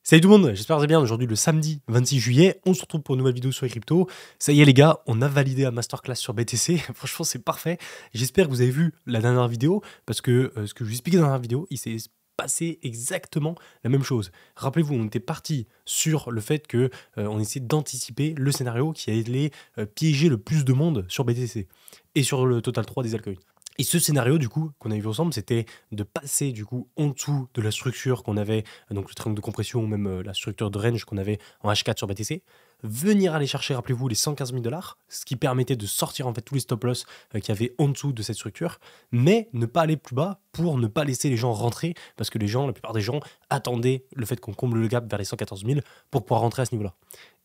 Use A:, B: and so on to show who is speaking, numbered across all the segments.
A: Salut tout le monde, j'espère que vous allez bien. Aujourd'hui, le samedi 26 juillet, on se retrouve pour une nouvelle vidéo sur les cryptos. Ça y est les gars, on a validé la masterclass sur BTC. Franchement, c'est parfait. J'espère que vous avez vu la dernière vidéo parce que ce que je vous expliquais dans la dernière vidéo, il s'est passé exactement la même chose. Rappelez-vous, on était parti sur le fait que on essayait d'anticiper le scénario qui allait piéger le plus de monde sur BTC et sur le total 3 des altcoins. Et ce scénario, du coup, qu'on a vu ensemble, c'était de passer, du coup, en dessous de la structure qu'on avait, donc le triangle de compression ou même la structure de range qu'on avait en H4 sur BTC, venir aller chercher, rappelez-vous, les 115 000 $, ce qui permettait de sortir en fait tous les stop loss qu'il y avait en dessous de cette structure, mais ne pas aller plus bas pour ne pas laisser les gens rentrer, parce que la plupart des gens attendaient le fait qu'on comble le gap vers les 114 000 pour pouvoir rentrer à ce niveau-là.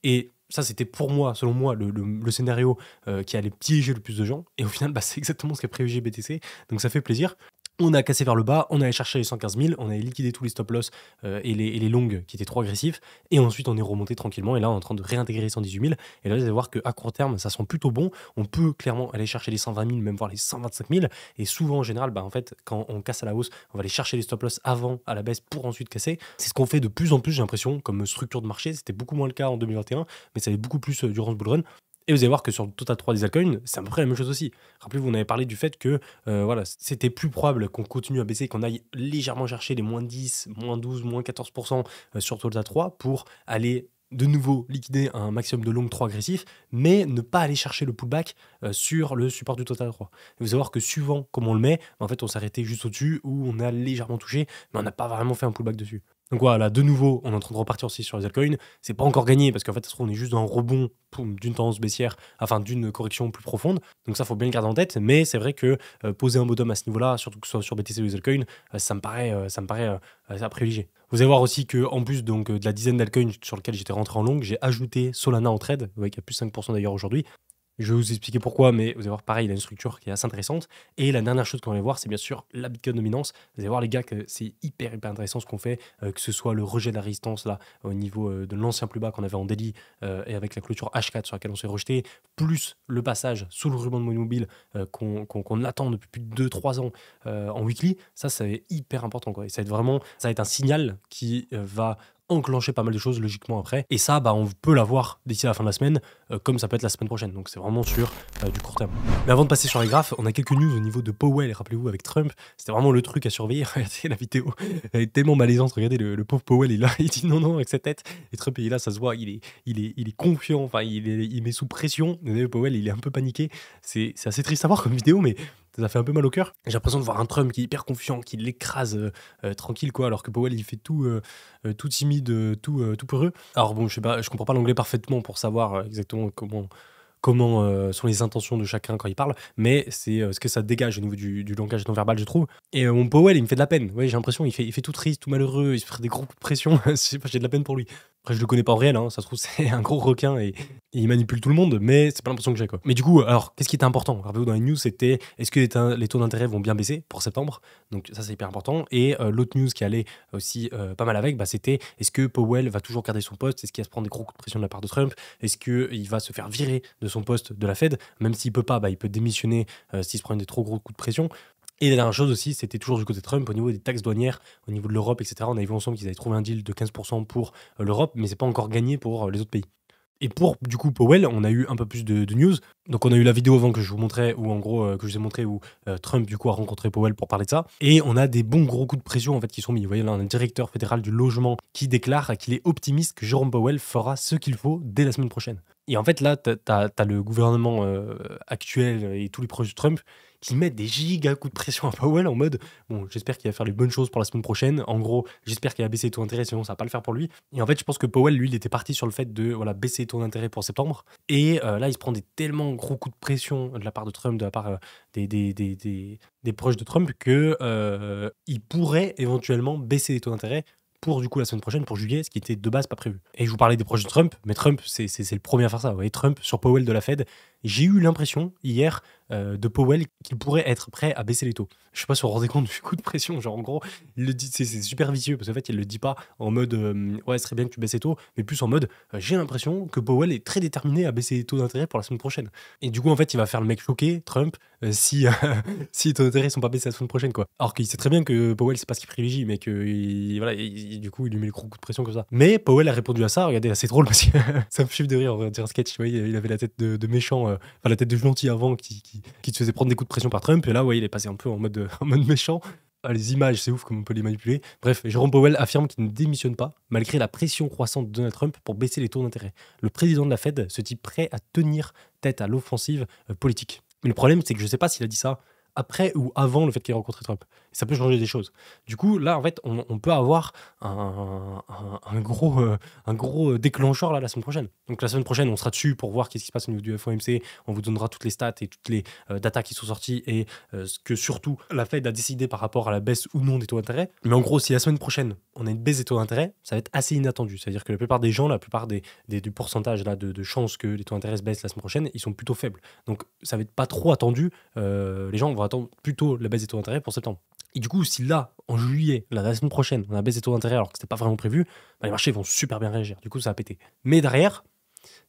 A: Et ça, c'était pour moi, selon moi, le scénario qui allait piéger le plus de gens. Et au final, c'est exactement ce qu'a privilégié BTC. Donc ça fait plaisir. On a cassé vers le bas, on allait chercher les 115 000, on avait liquidé tous les stop loss et les longues qui étaient trop agressifs. Et ensuite, on est remonté tranquillement. Et là, on est en train de réintégrer les 118 000. Et là, vous allez voir qu'à court terme, ça sent plutôt bon. On peut clairement aller chercher les 120 000, même voir les 125 000. Et souvent, en général, en fait, quand on casse à la hausse, on va aller chercher les stop loss avant à la baisse pour ensuite casser. C'est ce qu'on fait de plus en plus, j'ai l'impression, comme structure de marché. C'était beaucoup moins le cas en 2021, mais ça allait beaucoup plus durant ce bull run. Et vous allez voir que sur le total 3 des altcoins, c'est à peu près la même chose aussi. Rappelez-vous, on avait parlé du fait que voilà, c'était plus probable qu'on continue à baisser, qu'on aille légèrement chercher les moins 10, moins 12, moins 14% sur le total 3 pour aller de nouveau liquider un maximum de long trop agressif, mais ne pas aller chercher le pullback sur le support du total 3. Et vous allez voir que suivant comment on le met, en fait, on s'arrêtait juste au-dessus ou on a légèrement touché, mais on n'a pas vraiment fait un pullback dessus. Donc voilà, de nouveau, on est en train de repartir aussi sur les altcoins. C'est pas encore gagné parce qu'en fait, on est juste dans un rebond d'une tendance baissière, enfin d'une correction plus profonde. Donc ça, faut bien le garder en tête. Mais c'est vrai que poser un bottom à ce niveau-là, surtout que ce soit sur BTC ou les altcoins, ça me paraît à privilégier. Vous allez voir aussi que en plus donc, de la dizaine d'altcoins sur lesquels j'étais rentré en long, j'ai ajouté Solana en trade, vous voyez qu'il y a plus 5% d'ailleurs aujourd'hui. Je vais vous expliquer pourquoi, mais vous allez voir, pareil, il a une structure qui est assez intéressante. Et la dernière chose qu'on va voir, c'est bien sûr la Bitcoin dominance. Vous allez voir, les gars, que c'est hyper intéressant ce qu'on fait, que ce soit le rejet de la résistance là, au niveau de l'ancien plus bas qu'on avait en daily et avec la clôture H4 sur laquelle on s'est rejeté, plus le passage sous le ruban de mon mobile qu'on attend depuis plus de 2-3 ans en weekly. Ça va être hyper important, quoi. Et ça va être un signal qui va enclencher pas mal de choses logiquement après. Et ça, on peut l'avoir d'ici à la fin de la semaine, comme ça peut être la semaine prochaine. Donc c'est vraiment sur du court terme. Mais avant de passer sur les graphes, on a quelques news au niveau de Powell. Rappelez-vous, avec Trump, c'était vraiment le truc à surveiller. Regardez la vidéo, elle est tellement malaisante. Regardez le pauvre Powell, il dit non avec sa tête. Et Trump, il est là, ça se voit, il est confiant. Enfin, il met sous pression. Et Powell, il est un peu paniqué. C'est assez triste à voir comme vidéo, mais ça fait un peu mal au cœur. J'ai l'impression de voir un Trump qui est hyper confiant, qui l'écrase tranquille, quoi, alors que Powell, il fait tout timide, tout peureux. Alors bon, je sais pas, je comprends pas l'anglais parfaitement pour savoir exactement comment sont les intentions de chacun quand il parle, mais c'est ce que ça dégage au niveau du langage non verbal, je trouve. Et mon Powell, il me fait de la peine. Ouais, j'ai l'impression, il fait tout triste, tout malheureux, il se fait des gros coups de pression. Je sais pas, j'ai de la peine pour lui. Après, je le connais pas en réel, hein, ça se trouve, c'est un gros requin et il manipule tout le monde, mais c'est pas l'impression que j'ai, quoi. Mais du coup, alors, qu'est-ce qui était important? Rappelez-vous, dans les news, c'était est-ce que les taux d'intérêt vont bien baisser pour septembre? Donc, ça, c'est hyper important. Et l'autre news qui allait aussi pas mal avec, c'était est-ce que Powell va toujours garder son poste? Est-ce qu'il va se prendre des gros coups de pression de la part de Trump? Est-ce qu'il va se faire virer de son poste de la Fed? Même s'il peut pas, il peut démissionner s'il se prend des trop gros coups de pression. Et la dernière chose aussi, c'était toujours du côté de Trump, au niveau des taxes douanières, au niveau de l'Europe, etc. On avait vu ensemble qu'ils avaient trouvé un deal de 15% pour l'Europe, mais c'est pas encore gagné pour les autres pays. Et pour, du coup, Powell, on a eu un peu plus de news. Donc, on a eu la vidéo avant que je vous montrais, ou en gros, que je vous ai montré, où Trump, du coup, a rencontré Powell pour parler de ça. Et on a des bons gros coups de pression, en fait, qui sont mis. Vous voyez, là, on a un directeur fédéral du logement qui déclare qu'il est optimiste que Jérôme Powell fera ce qu'il faut dès la semaine prochaine. Et en fait, là, t'as le gouvernement actuel et tous les proches de Trump qui mettent des giga coups de pression à Powell en mode bon, j'espère qu'il va faire les bonnes choses pour la semaine prochaine. En gros, j'espère qu'il va baisser les taux d'intérêt, sinon ça va pas le faire pour lui. Et en fait, je pense que Powell, lui, il était parti sur le fait de baisser les taux d'intérêt pour septembre. Et là, il se prend des tellement gros coups de pression de la part de Trump, de la part des proches de Trump, que il pourrait éventuellement baisser les taux d'intérêt pour du coup la semaine prochaine, pour juillet, ce qui était de base pas prévu. Et je vous parlais des proches de Trump, mais Trump, c'est le premier à faire ça. Vous voyez, Trump sur Powell de la Fed, j'ai eu l'impression hier de Powell qu'il pourrait être prêt à baisser les taux. Je sais pas si vous vous rendez compte du coup de pression. Genre en gros, il le dit, c'est super vicieux parce qu'en fait, il le dit pas en mode ouais, ce serait bien que tu baisses les taux, mais plus en mode j'ai l'impression que Powell est très déterminé à baisser les taux d'intérêt pour la semaine prochaine. Et du coup, en fait, il va faire le mec choqué, Trump, si, si les taux d'intérêt sont pas baissés la semaine prochaine, quoi. Alors qu'il sait très bien que Powell, c'est pas ce qu'il privilégie, mais que voilà, du coup, il lui met le gros coup de pression comme ça. Mais Powell a répondu à ça, regardez, c'est drôle parce que ça me chiffre de rire, on va dire un sketch, vous voyez, il avait la tête de méchant, enfin la tête de gentil avant qui se faisait prendre des coups de pression par Trump, et là, ouais, il est passé un peu en mode, en mode méchant. Ah, les images, c'est ouf comme on peut les manipuler. Bref, Jérôme Powell affirme qu'il ne démissionne pas, malgré la pression croissante de Donald Trump pour baisser les taux d'intérêt. Le président de la Fed se dit prêt à tenir tête à l'offensive politique. Mais le problème, c'est que je ne sais pas s'il a dit ça après ou avant le fait qu'il ait rencontré Trump. Et ça peut changer des choses. Du coup, là, en fait, on peut avoir un gros déclencheur là, la semaine prochaine. Donc la semaine prochaine, on sera dessus pour voir qu'est-ce qui se passe au niveau du FOMC. On vous donnera toutes les stats et toutes les datas qui sont sorties et ce que surtout la Fed a décidé par rapport à la baisse ou non des taux d'intérêt. Mais en gros, si la semaine prochaine, on a une baisse des taux d'intérêt, ça va être assez inattendu. C'est-à-dire que la plupart des gens, la plupart du pourcentage là, de chances que les taux d'intérêt se baissent la semaine prochaine, ils sont plutôt faibles. Donc ça va être pas trop attendu. Les gens vont attendre plutôt la baisse des taux d'intérêt pour septembre. Et du coup, si là, en juillet, la semaine prochaine, on a baissé des taux d'intérêt alors que c'était pas vraiment prévu, bah, les marchés vont super bien réagir. Du coup, ça va péter. Mais derrière,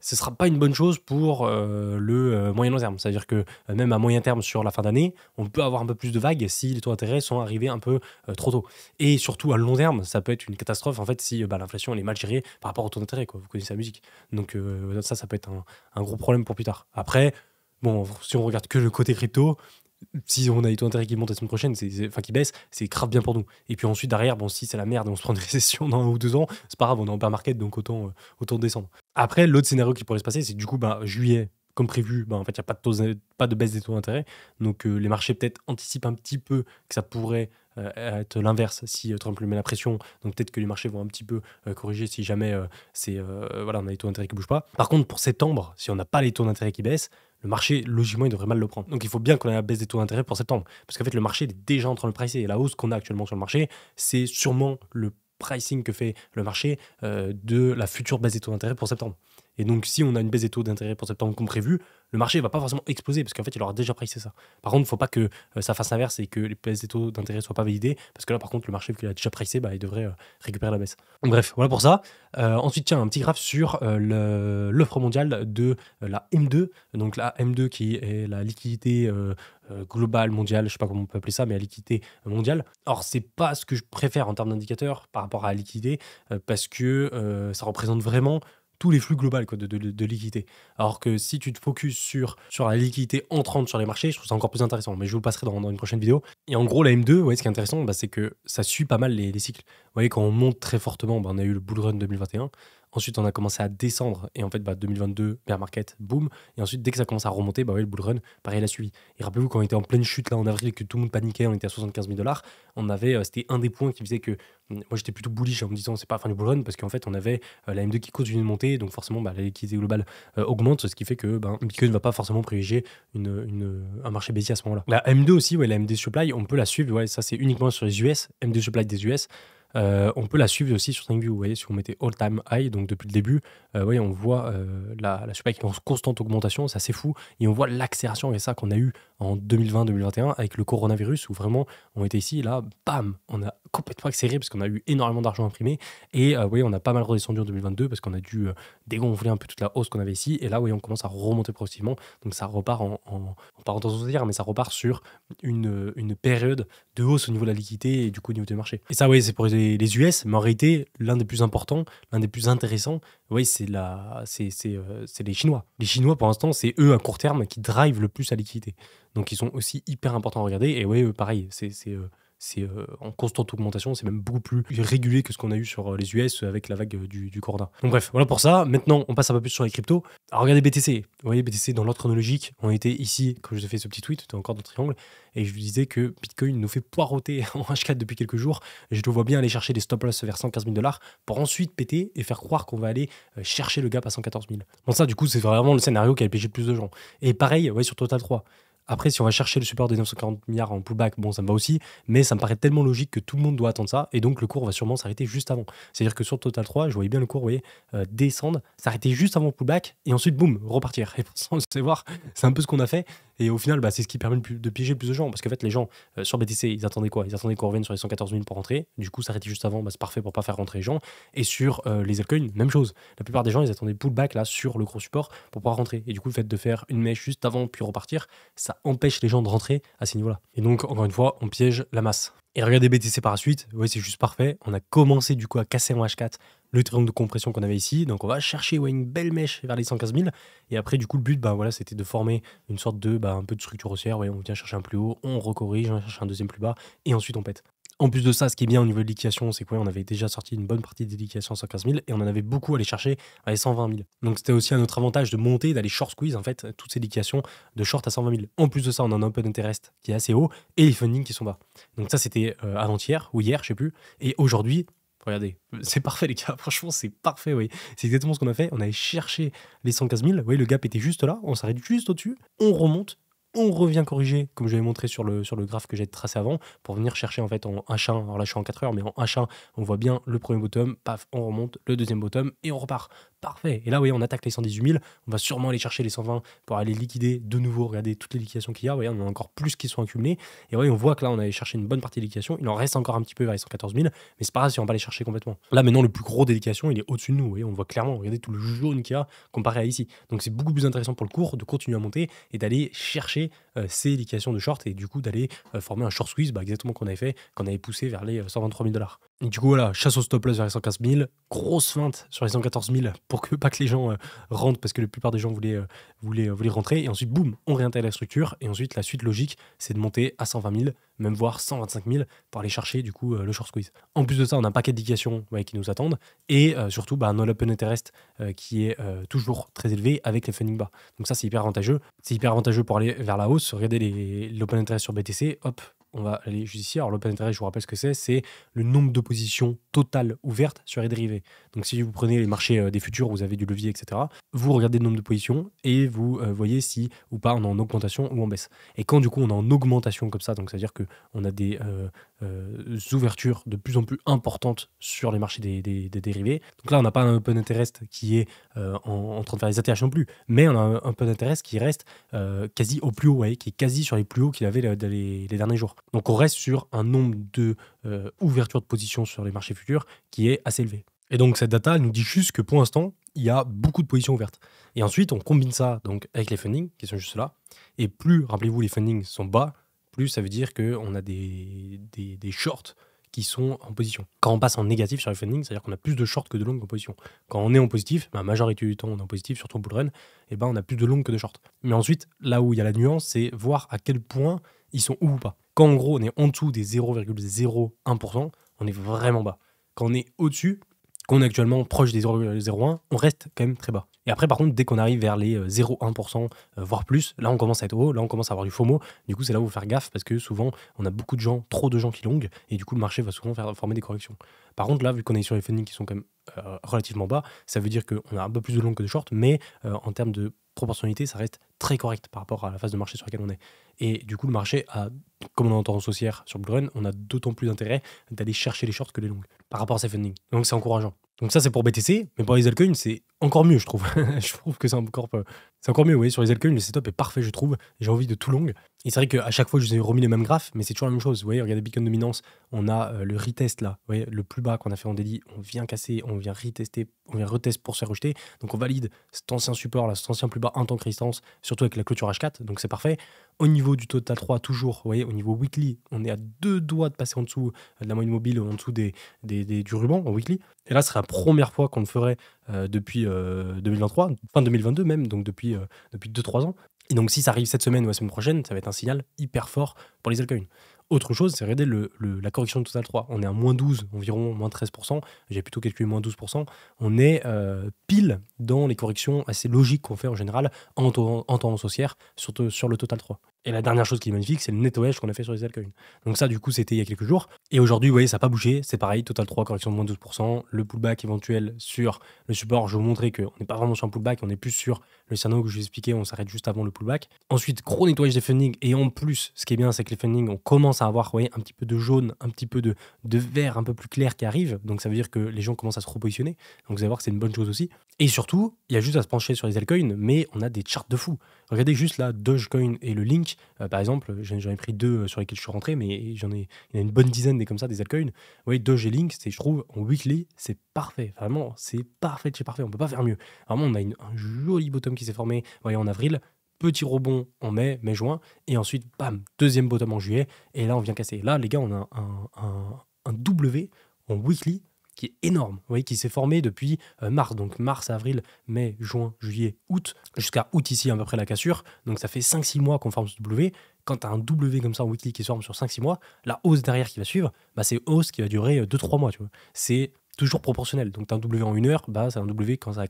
A: ce sera pas une bonne chose pour le moyen long terme. C'est-à-dire que même à moyen terme sur la fin d'année, on peut avoir un peu plus de vagues si les taux d'intérêt sont arrivés un peu trop tôt. Et surtout à long terme, ça peut être une catastrophe en fait si l'inflation elle est mal gérée par rapport aux taux d'intérêt. Vous connaissez la musique. Donc ça peut être un gros problème pour plus tard. Après, bon, si on regarde que le côté crypto, si on a les taux d'intérêt qui montent la semaine prochaine, enfin qui baissent, c'est grave bien pour nous. Et puis ensuite, derrière, bon, si c'est la merde et on se prend une récession dans 1 ou 2 ans, c'est pas grave, on est en bear market, donc autant descendre. Après, l'autre scénario qui pourrait se passer, c'est du coup, juillet, comme prévu, en fait, il n'y a pas de baisse des taux d'intérêt. Donc les marchés peut-être anticipent un petit peu que ça pourrait être l'inverse si Trump lui met la pression. Donc peut-être que les marchés vont un petit peu corriger si jamais on a les taux d'intérêt qui ne bougent pas. Par contre, pour septembre, si on n'a pas les taux d'intérêt qui baissent, le marché, logiquement, il devrait mal le prendre. Donc il faut bien qu'on ait la baisse des taux d'intérêt pour septembre. Parce qu'en fait, le marché est déjà en train de le pricer. Et la hausse qu'on a actuellement sur le marché, c'est sûrement le pricing que fait le marché de la future baisse des taux d'intérêt pour septembre. Et donc, si on a une baisse des taux d'intérêt pour septembre comme prévu, le marché ne va pas forcément exploser parce qu'en fait, il aura déjà pricé ça. Par contre, il ne faut pas que ça fasse l'inverse et que les baisses des taux d'intérêt ne soient pas validées parce que là, par contre, le marché, vu qu'il a déjà pricé, il devrait récupérer la baisse. Bref, voilà pour ça. Ensuite, tiens, un petit graphe sur l'offre mondiale de la M2. Donc, la M2 qui est la liquidité globale mondiale, je ne sais pas comment on peut appeler ça, mais la liquidité mondiale. Alors, c'est pas ce que je préfère en termes d'indicateur par rapport à la liquidité parce que ça représente vraiment tous les flux globaux de liquidité. Alors que si tu te focuses sur la liquidité entrante sur les marchés, je trouve ça encore plus intéressant. Mais je vous le passerai dans une prochaine vidéo. Et en gros, la M2, ce qui est intéressant, c'est que ça suit pas mal les cycles. Vous voyez, quand on monte très fortement, on a eu le bull run 2021. Ensuite, on a commencé à descendre. Et en fait, 2022, bear market, boom. Et ensuite, dès que ça commence à remonter, le bull run, pareil, il a suivi. Et rappelez-vous, quand on était en pleine chute là en avril et que tout le monde paniquait, on était à 75 000 $, on avait, c'était un des points qui faisait que moi j'étais plutôt bullish en me disant c'est pas la fin du bull run parce qu'en fait on avait la M2 qui continue de monter, donc forcément la liquidité globale augmente, ce qui fait que Bitcoin ne va pas forcément privilégier un marché baissier à ce moment-là. La M2 aussi, la MD supply, on peut la suivre, ça c'est uniquement sur les US, MD supply des US. On peut la suivre aussi sur TradingView. Vous voyez, si vous mettez all time high, donc depuis le début, on voit la supply qui est en constante augmentation, c'est assez fou. Et on voit l'accélération et ça qu'on a eu en 2020-2021 avec le coronavirus où vraiment on était ici et là, bam, on a complètement accéléré parce qu'on a eu énormément d'argent imprimé. Et on a pas mal redescendu en 2022 parce qu'on a dû dégonfler un peu toute la hausse qu'on avait ici. Et là, on commence à remonter progressivement. Donc ça repart en parenthèse, mais ça repart sur une période de hausse au niveau de la liquidité et du coup au niveau des marchés. Et ça, c'est pour les US, mais en réalité, l'un des plus importants, l'un des plus intéressants, c'est les Chinois. Les Chinois, pour l'instant, c'est eux à court terme qui drive le plus la liquidité. Donc ils sont aussi hyper importants à regarder. Et pareil, c'est en constante augmentation, c'est même beaucoup plus régulé que ce qu'on a eu sur les US avec la vague du corona. Donc bref, voilà pour ça. Maintenant, on passe un peu plus sur les cryptos. Alors regardez BTC. Vous voyez, BTC, dans l'ordre chronologique, on était ici, quand je vous ai fait ce petit tweet, c'était encore dans le triangle, et je vous disais que Bitcoin nous fait poireauter en H4 depuis quelques jours. Je le vois bien aller chercher des stop-loss vers 115 000 $ pour ensuite péter et faire croire qu'on va aller chercher le gap à 114 000. Bon ça, du coup, c'est vraiment le scénario qui a piégé le plus de gens. Et pareil, sur Total 3. Après, si on va chercher le support des 940 milliards en pullback, bon, ça me va aussi, mais ça me paraît tellement logique que tout le monde doit attendre ça, et donc le cours va sûrement s'arrêter juste avant. C'est-à-dire que sur le Total 3, je voyais bien le cours, vous voyez, descendre, s'arrêter juste avant le pullback, et ensuite, boum, repartir. Et pour ça, vous allez voir, c'est un peu ce qu'on a fait, et au final, c'est ce qui permet de piéger le plus de gens, parce qu'en fait, les gens, sur BTC, ils attendaient quoi? Ils attendaient qu'on revienne sur les 114 000 pour rentrer, du coup, s'arrêter juste avant, c'est parfait pour pas faire rentrer les gens, et sur les altcoins, même chose. La plupart des gens, ils attendaient pullback, là, sur le gros support, pour pouvoir rentrer, et du coup, le fait de faire une mèche juste avant, puis repartir, ça empêche les gens de rentrer à ces niveaux-là. Et donc, encore une fois, on piège la masse. Et regardez BTC par la suite, ouais, c'est juste parfait. On a commencé du coup à casser en H4 le triangle de compression qu'on avait ici. Donc, on va chercher une belle mèche vers les 115 000. Et après, du coup, le but, voilà, c'était de former une sorte de, un peu de structure haussière. Ouais, on vient chercher un plus haut, on recorrige, on cherche un deuxième plus bas, et ensuite on pète. En plus de ça, ce qui est bien au niveau de liquidation, c'est qu'on avait déjà sorti une bonne partie des liquidations à 115 000 et on en avait beaucoup à aller chercher à les 120 000. Donc c'était aussi à notre avantage de monter, d'aller short squeeze en fait toutes ces liquidations de short à 120 000. En plus de ça, on a un open interest qui est assez haut et les fundings qui sont bas. Donc ça, c'était avant-hier ou hier, je sais plus. Et aujourd'hui, regardez, c'est parfait les gars, franchement c'est parfait, oui. C'est exactement ce qu'on a fait, on allait chercher les 115 000, vous voyez le gap était juste là, on s'arrête juste au-dessus, on remonte, on revient corriger, comme je l'avais montré sur le graphe que j'ai tracé avant, pour venir chercher en fait en H1, alors là je suis en 4 heures, mais en H1, on voit bien le premier bottom, paf, on remonte, le deuxième bottom, et on repart. Parfait. Et là, vous voyez, on attaque les 118 000, on va sûrement aller chercher les 120 pour aller liquider de nouveau, regardez toutes les liquidations qu'il y a, vous voyez, on en a encore plus qui sont accumulées, et vous voyez, on voit que là, on allait chercher une bonne partie de liquidation, il en reste encore un petit peu vers les 114 000, mais c'est pas grave si on va les chercher complètement. Là, maintenant, le plus gros des liquidations, il est au-dessus de nous, vous voyez, on voit clairement, regardez tout le jaune qu'il y a comparé à ici. Donc c'est beaucoup plus intéressant pour le cours de continuer à monter et d'aller chercher ces liquidations de short et du coup d'aller former un short squeeze, exactement qu'on avait fait quand on avait poussé vers les 123 000 $. Et du coup, voilà, chasse au stop loss vers les 115 000, grosse feinte sur les 114 000 pour que pas que les gens rentrent parce que la plupart des gens voulaient rentrer. Et ensuite, boum, on réintègre la structure. Et ensuite, la suite logique, c'est de monter à 120 000, même voire 125 000 pour aller chercher du coup le short squeeze. En plus de ça, on a un paquet d'indications qui nous attendent et surtout un open interest qui est toujours très élevé avec les funding bas. Donc ça, c'est hyper avantageux. C'est hyper avantageux pour aller vers la hausse. Regardez l'open interest sur BTC, hop. On va aller juste ici. Alors, l'open interest, je vous rappelle ce que c'est le nombre de positions totales ouvertes sur les dérivés. Donc, si vous prenez les marchés des futurs, vous avez du levier, etc., vous regardez le nombre de positions et vous voyez si ou pas on est en augmentation ou en baisse. Et quand du coup on est en augmentation comme ça, donc c'est-à-dire qu'on a des ouvertures de plus en plus importantes sur les marchés des dérivés. Donc là, on n'a pas un open interest qui est en train de faire les ATH non plus, mais on a un open interest qui reste quasi au plus haut, qui est quasi sur les plus hauts qu'il avait les derniers jours. Donc on reste sur un nombre de ouvertures de positions sur les marchés futurs qui est assez élevé. Et donc cette data, elle nous dit juste que pour l'instant, il y a beaucoup de positions ouvertes. Et ensuite, on combine ça donc avec les fundings qui sont juste là. Et plus, rappelez-vous, les fundings sont bas, plus ça veut dire qu'on a des shorts qui sont en position. Quand on passe en négatif sur les fundings, c'est-à-dire qu'on a plus de shorts que de longs en position. Quand on est en positif, la majorité du temps on est en positif, surtout en bull run, et on a plus de longs que de shorts. Mais ensuite, là où il y a la nuance, c'est voir à quel point ils sont hauts ou pas. Quand en gros on est en dessous des 0,01%, on est vraiment bas. Quand on est au-dessus, qu'on est actuellement proche des 0,01, on reste quand même très bas. Et après, par contre, dès qu'on arrive vers les 0,1%, voire plus, là, on commence à être haut, là, on commence à avoir du FOMO. Du coup, c'est là où il faut faire gaffe parce que souvent, on a beaucoup de gens, trop de gens qui longuent, et du coup, le marché va souvent former des corrections. Par contre, là, vu qu'on est sur les fundings qui sont quand même relativement bas, ça veut dire qu'on a un peu plus de long que de short, mais en termes de proportionnalité, ça reste très correct par rapport à la phase de marché sur laquelle on est. Et du coup, le marché a, comme on a en tendance haussière sur Bull Run, on a d'autant plus d'intérêt d'aller chercher les shorts que les longues par rapport à ces fundings. Donc c'est encourageant. Donc ça, c'est pour BTC, mais pour les altcoins, c'est encore mieux, je trouve. Je trouve que c'est encore mieux. Vous voyez, sur les altcoins, le setup est parfait, je trouve. J'ai envie de tout long. Et c'est vrai qu'à chaque fois, je vous ai remis les mêmes graphes, mais c'est toujours la même chose. Vous voyez, regardez Bitcoin dominance, on a le retest là, vous voyez, le plus bas qu'on a fait en daily, on vient casser, on vient retester, on vient retest pour se faire rejeter. Donc on valide cet ancien support là, cet ancien plus bas, un temps de résistance, surtout avec la clôture H4, donc c'est parfait. Au niveau du total 3, toujours, vous voyez, au niveau weekly, on est à 2 doigts de passer en dessous de la moyenne mobile, en dessous du ruban en weekly. Et là, ce serait la première fois qu'on le ferait depuis 2023, fin 2022 même, donc depuis 2-3 ans. Et donc si ça arrive cette semaine ou la semaine prochaine, ça va être un signal hyper fort pour les altcoins. Autre chose, c'est regarder la correction de Total 3. On est à moins 12, environ moins 13%. J'ai plutôt calculé moins 12%. On est pile dans les corrections assez logiques qu'on fait en général en tendance haussière, surtout sur le Total 3. Et la dernière chose qui est magnifique, c'est le nettoyage qu'on a fait sur les altcoins. Donc ça, du coup, c'était il y a quelques jours. Et aujourd'hui, vous voyez, ça n'a pas bougé. C'est pareil, Total 3, correction de moins 12%. Le pullback éventuel sur le support, je vous montrais qu'on n'est pas vraiment sur un pullback, on est plus sur le scénario que je vous ai expliqué, on s'arrête juste avant le pullback. Ensuite, gros nettoyage des fundings. Et en plus, ce qui est bien, c'est que les fundings, on commence à avoir, vous voyez, un petit peu de jaune, un petit peu de vert un peu plus clair qui arrive. Donc ça veut dire que les gens commencent à se repositionner. Donc vous allez voir que c'est une bonne chose aussi. Et surtout, il y a juste à se pencher sur les altcoins, mais on a des charts de fou. Regardez juste là, Dogecoin et le Link. Par exemple, j'en ai pris 2 sur lesquels je suis rentré, mais il y en a une bonne dizaine des comme ça, des altcoins. Vous voyez, Doge et Link, je trouve, en weekly, c'est parfait. Vraiment, c'est parfait de chez parfait. On peut pas faire mieux. Vraiment, on a un joli bottom qui s'est formé, vous voyez, en avril. Petit rebond en mai-juin. Et ensuite, bam, deuxième bottom en juillet. Et là, on vient casser. Là, les gars, on a un W en weekly qui est énorme, vous voyez, qui s'est formé depuis mars, donc mars, avril, mai, juin, juillet, août, jusqu'à août ici à peu près la cassure, donc ça fait 5-6 mois qu'on forme ce W. Quand tu as un W comme ça en weekly qui se forme sur 5-6 mois, la hausse derrière qui va suivre, bah, c'est une hausse qui va durer 2-3 mois, tu vois. C'est toujours proportionnel, donc tu as un W en 1 heure, bah, c'est un W quand ça va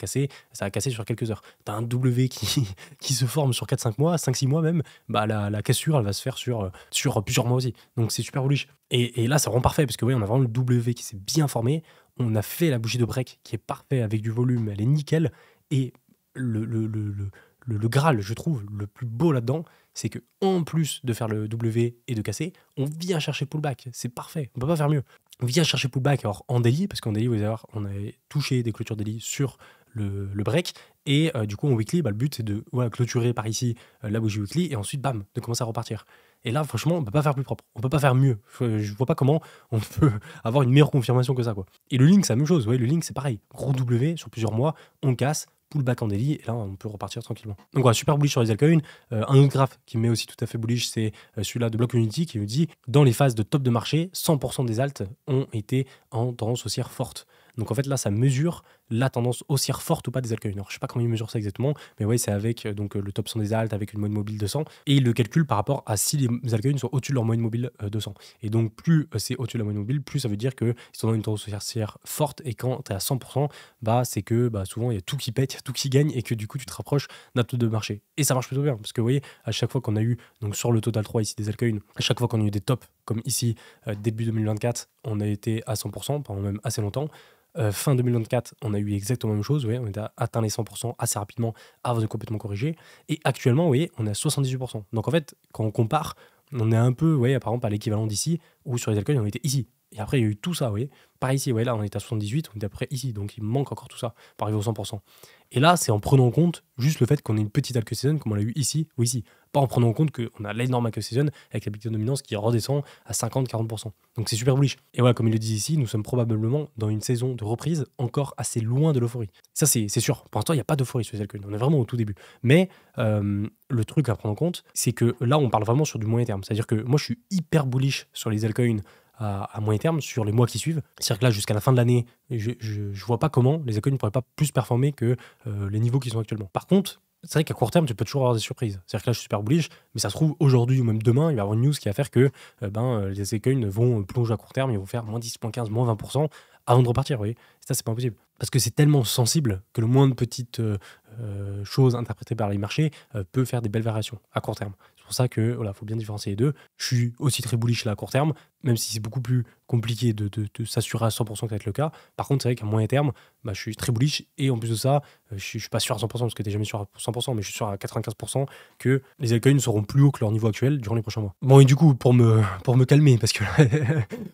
A: casser sur quelques heures. Tu as un W qui se forme sur 4-5 mois, 5-6 mois même, bah, la cassure, elle va se faire sur plusieurs mois aussi, donc c'est super bullish. Et là, ça rend parfait, parce que oui, on a vraiment le W qui s'est bien formé. On a fait la bougie de break qui est parfait avec du volume, elle est nickel. Et le Graal, je trouve, le plus beau là-dedans, c'est que en plus de faire le W et de casser, on vient chercher pullback. C'est parfait, on peut pas faire mieux. On vient chercher pullback alors en daily, parce qu'en daily, vous allez voir, on avait touché des clôtures daily sur le break. Et du coup, en weekly, bah, le but, c'est de clôturer par ici la bougie weekly et ensuite, bam, de commencer à repartir. Et là, franchement, on peut pas faire plus propre. On peut pas faire mieux. Je vois pas comment on peut avoir une meilleure confirmation que ça, quoi. Et le Link, c'est la même chose. Ouais, le Link, c'est pareil. Gros W sur plusieurs mois, on casse, pullback en daily, et là, on peut repartir tranquillement. Donc voilà, super bullish sur les altcoins. Un autre graphe qui me met aussi tout à fait bullish, c'est celui-là de Block Unity qui nous dit, dans les phases de top de marché, 100% des alts ont été en tendance haussière forte. Donc en fait, là, ça mesure la tendance haussière forte ou pas des altcoins. Alors, je sais pas comment il mesure ça exactement, mais ouais, c'est avec donc, le top 100 des alts, avec une moyenne mobile 200, et il le calcule par rapport à si les altcoins sont au-dessus de leur moyenne mobile 200. Et donc, plus c'est au-dessus de la moyenne mobile, plus ça veut dire qu'ils sont dans une tendance haussière forte, et quand tu es à 100%, bah, c'est que bah, souvent, il y a tout qui pète, il y a tout qui gagne, et que du coup, tu te rapproches d'un taux de marché. Et ça marche plutôt bien, parce que vous voyez, à chaque fois qu'on a eu, donc sur le Total 3 ici des altcoins, à chaque fois qu'on a eu des tops, comme ici, début 2024, on a été à 100% pendant même assez longtemps. Fin 2024, on a eu exactement la même chose, on a atteint les 100% assez rapidement avant de complètement corriger. Et actuellement, vous voyez, on est à 78%. Donc en fait, quand on compare, on est un peu, par exemple, à l'équivalent d'ici, ou sur les altcoins, on était ici. Et après, il y a eu tout ça, vous voyez. Par ici, là, on est à 78, on est après ici. Donc il manque encore tout ça pour arriver au 100%. Et là, c'est en prenant en compte juste le fait qu'on ait une petite altcoin season, comme on l'a eu ici ou ici. Pas en prenant en compte qu'on a l'énorme altcoin season avec la Bitcoin dominance qui redescend à 50-40%. Donc c'est super bullish. Et voilà, comme il le dit ici, nous sommes probablement dans une saison de reprise encore assez loin de l'euphorie. Ça, c'est sûr. Pour l'instant, il n'y a pas d'euphorie sur les altcoins. On est vraiment au tout début. Mais le truc à prendre en compte, c'est que là, on parle vraiment sur du moyen terme. C'est-à-dire que moi, je suis hyper bullish sur les altcoins à moyen terme sur les mois qui suivent. C'est-à-dire que là, jusqu'à la fin de l'année, je vois pas comment les altcoins ne pourraient pas plus performer que les niveaux qu'ils sont actuellement. Par contre, c'est vrai qu'à court terme, tu peux toujours avoir des surprises. C'est-à-dire que là, je suis super bullish, mais ça se trouve, aujourd'hui ou même demain, il va y avoir une news qui va faire que les altcoins vont plonger à court terme, ils vont faire moins 10, moins 15, moins 20% avant de repartir, vous voyez. Ça, c'est pas impossible. Parce que c'est tellement sensible que le moindre petite chose interprétée par les marchés peut faire des belles variations à court terme. C'est pour ça que voilà, faut bien différencier les deux. Je suis aussi très bullish là à court terme, même si c'est beaucoup plus compliqué de s'assurer à 100% que ça va être le cas. Par contre, c'est vrai qu'à moyen terme, je suis très bullish, et en plus de ça, je suis pas sûr à 100% parce que t'es jamais sûr à 100%, mais je suis sûr à 95% que les altcoins seront plus hauts que leur niveau actuel durant les prochains mois. Bon, et du coup, pour me calmer, parce que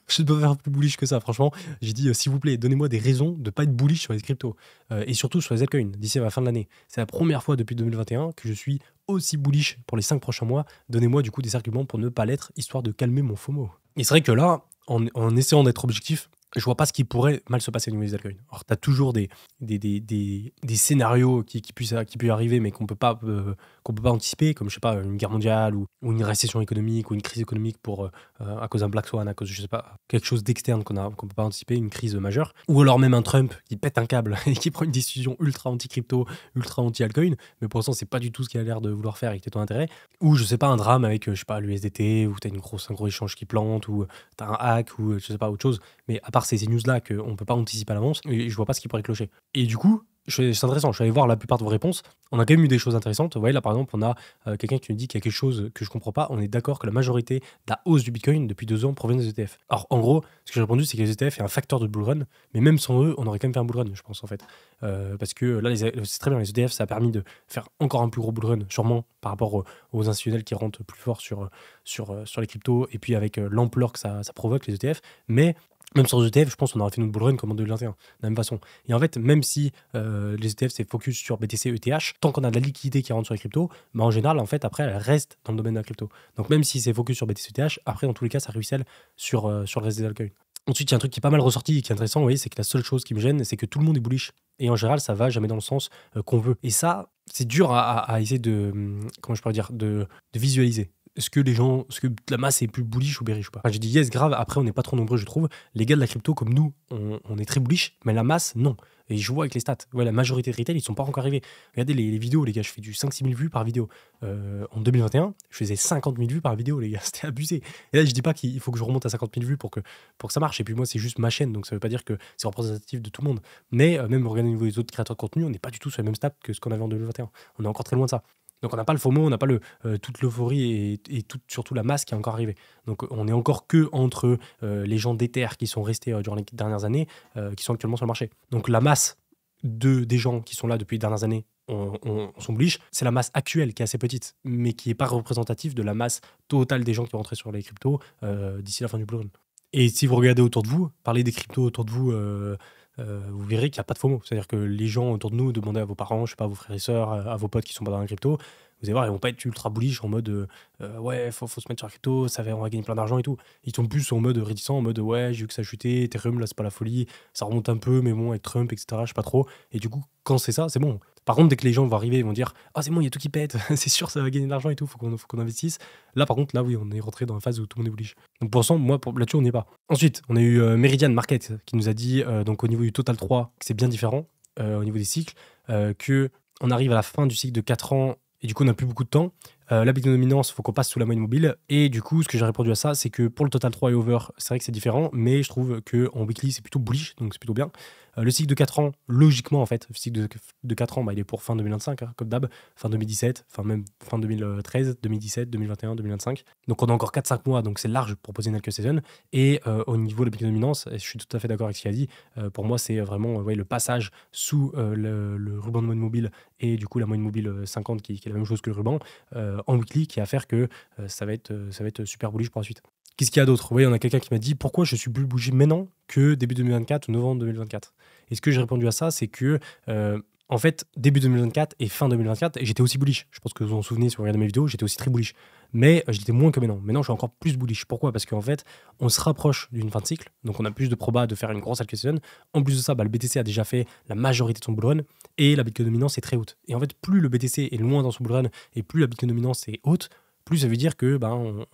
A: je ne peux pas faire plus bullish que ça, franchement, j'ai dit s'il vous plaît, donnez-moi des raisons de pas être bullish sur les cryptos et surtout sur les altcoins d'ici à la fin de l'année. C'est la première fois depuis 2021 que je suis aussi bullish pour les 5 prochains mois. Donnez-moi du coup des arguments pour ne pas l'être, histoire de calmer mon FOMO. Et c'est vrai que là, en essayant d'être objectif, je vois pas ce qui pourrait mal se passer au niveau des altcoins. Alors, tu as toujours des scénarios qui puissent arriver, mais qu'on peut pas anticiper, comme je sais pas, une guerre mondiale ou une récession économique ou une crise économique à cause d'un Black Swan, à cause, je sais pas, quelque chose d'externe qu'on peut pas anticiper, une crise majeure. Ou alors même un Trump qui pète un câble et qui prend une décision ultra anti-crypto, ultra anti-altcoin, mais pour l'instant, c'est pas du tout ce qu'il a l'air de vouloir faire et qui est ton intérêt. Ou je sais pas, un drame avec, je sais pas, l'USDT, ou t'as un gros échange qui plante, ou t'as un hack, ou je sais pas, autre chose. Mais à part ces news-là qu'on ne peut pas anticiper à l'avance, et je vois pas ce qui pourrait clocher. Et du coup, c'est intéressant, je suis allé voir la plupart de vos réponses. On a quand même eu des choses intéressantes. Vous voyez, là par exemple, on a quelqu'un qui nous dit qu'il y a quelque chose que je comprends pas. On est d'accord que la majorité de la hausse du Bitcoin depuis 2 ans provient des ETF. Alors en gros, ce que j'ai répondu, c'est que les ETF est un facteur de bull run, mais même sans eux, on aurait quand même fait un bull run, je pense en fait. Parce que là, c'est très bien, les ETF, ça a permis de faire encore un plus gros bull run, sûrement par rapport aux institutionnels qui rentrent plus fort sur les cryptos, et puis avec l'ampleur que ça provoque, les ETF. Mais même sans ETF, je pense qu'on aurait fait notre bull run comme en 2021, de la même façon. Et en fait, même si les ETF, c'est focus sur BTC, ETH, tant qu'on a de la liquidité qui rentre sur les cryptos, bah en général, en fait, après, elle reste dans le domaine de la crypto. Donc même si c'est focus sur BTC, ETH, après, dans tous les cas, ça ruisselle sur le reste des altcoins. Ensuite, il y a un truc qui est pas mal ressorti et qui est intéressant, vous voyez, c'est que la seule chose qui me gêne, c'est que tout le monde est bullish. Et en général, ça va jamais dans le sens qu'on veut. Et ça, c'est dur à essayer comment je pourrais dire, de visualiser. Est-ce que la masse est plus bullish ou bearish ou pas? Enfin, j'ai dit yes, grave. Après, on n'est pas trop nombreux, je trouve. Les gars de la crypto, comme nous, on est très bullish, mais la masse, non. Et je vois avec les stats, ouais, la majorité de retail, ils sont pas encore arrivés. Regardez les vidéos, les gars, je fais du 5-6 000 vues par vidéo. En 2021, je faisais 50 000 vues par vidéo, les gars, c'était abusé. Et là, je dis pas qu'il faut que je remonte à 50 000 vues pour que ça marche. Et puis moi, c'est juste ma chaîne, donc ça veut pas dire que c'est représentatif de tout le monde. Mais même regardez au niveau des autres créateurs de contenu, on n'est pas du tout sur les mêmes stats que ce qu'on avait en 2021. On est encore très loin de ça. Donc on n'a pas le FOMO, on n'a pas toute l'euphorie et surtout la masse qui est encore arrivée. Donc on est encore que entre les gens d'Ether qui sont restés durant les dernières années, qui sont actuellement sur le marché. Donc la masse des gens qui sont là depuis les dernières années sont bullish. C'est la masse actuelle qui est assez petite, mais qui n'est pas représentative de la masse totale des gens qui vont rentrer sur les cryptos d'ici la fin du bull run. Et si vous regardez autour de vous, parlez des cryptos autour de vous, vous verrez qu'il n'y a pas de FOMO. C'est-à-dire que les gens autour de nous, demandez à vos parents, je sais pas, à vos frères et sœurs, à vos potes qui sont pas dans la crypto, vous allez voir, ils vont pas être ultra bullish en mode ouais, faut se mettre sur la crypto, on va gagner plein d'argent et tout. Ils sont plus en mode réticent, en mode ouais, j'ai vu que ça chutait, Ethereum là c'est pas la folie, ça remonte un peu, mais bon, avec Trump, etc., je sais pas trop. Et du coup, quand c'est ça, c'est bon. Par contre, dès que les gens vont arriver, ils vont dire ah, c'est bon, il y a tout qui pète, c'est sûr, ça va gagner de l'argent et tout, faut qu'on investisse. Là, par contre, là, oui, on est rentré dans la phase où tout le monde est bullish. Donc pour l'instant, moi, là-dessus, on n'y est pas. Ensuite, on a eu Meridian Market qui nous a dit, donc au niveau du Total 3, que c'est bien différent au niveau des cycles, que on arrive à la fin du cycle de 4 ans et du coup, on n'a plus beaucoup de temps. La Bitcoin dominance, il faut qu'on passe sous la moyenne mobile. Et du coup, ce que j'ai répondu à ça, c'est que pour le Total 3 et Over, c'est vrai que c'est différent, mais je trouve qu'en weekly, c'est plutôt bullish, donc c'est plutôt bien. Le cycle de 4 ans, logiquement, en fait, le cycle de 4 ans, bah, il est pour fin 2025, hein, comme d'hab, fin 2017, enfin même fin 2013, 2017, 2021, 2025. Donc on a encore 4-5 mois, donc c'est large pour poser une alcool season. Et au niveau de la Bitcoin dominance, je suis tout à fait d'accord avec ce qu'il a dit. Pour moi, c'est vraiment ouais, le passage sous le ruban de moyenne mobile et du coup la moyenne mobile 50 qui est la même chose que le ruban en weekly qui va faire que ça va être super bullish pour la suite. Qu'est-ce qu'il y a d'autre? Oui, on a quelqu'un qui m'a dit pourquoi je suis plus bullish maintenant que début 2024 ou novembre 2024. Et ce que j'ai répondu à ça, c'est que en fait, début 2024 et fin 2024, j'étais aussi bullish. Je pense que vous vous en souvenez si vous regardez mes vidéos, j'étais aussi très bullish. Mais j'étais moins que maintenant. Maintenant, je suis encore plus bullish. Pourquoi? Parce qu'en fait, on se rapproche d'une fin de cycle. Donc, on a plus de proba de faire une grosse allocation. En plus de ça, le BTC a déjà fait la majorité de son bull run et la Bitcoin dominance est très haute. Et en fait, plus le BTC est loin dans son bull run et plus la Bitcoin dominance est haute, plus ça veut dire que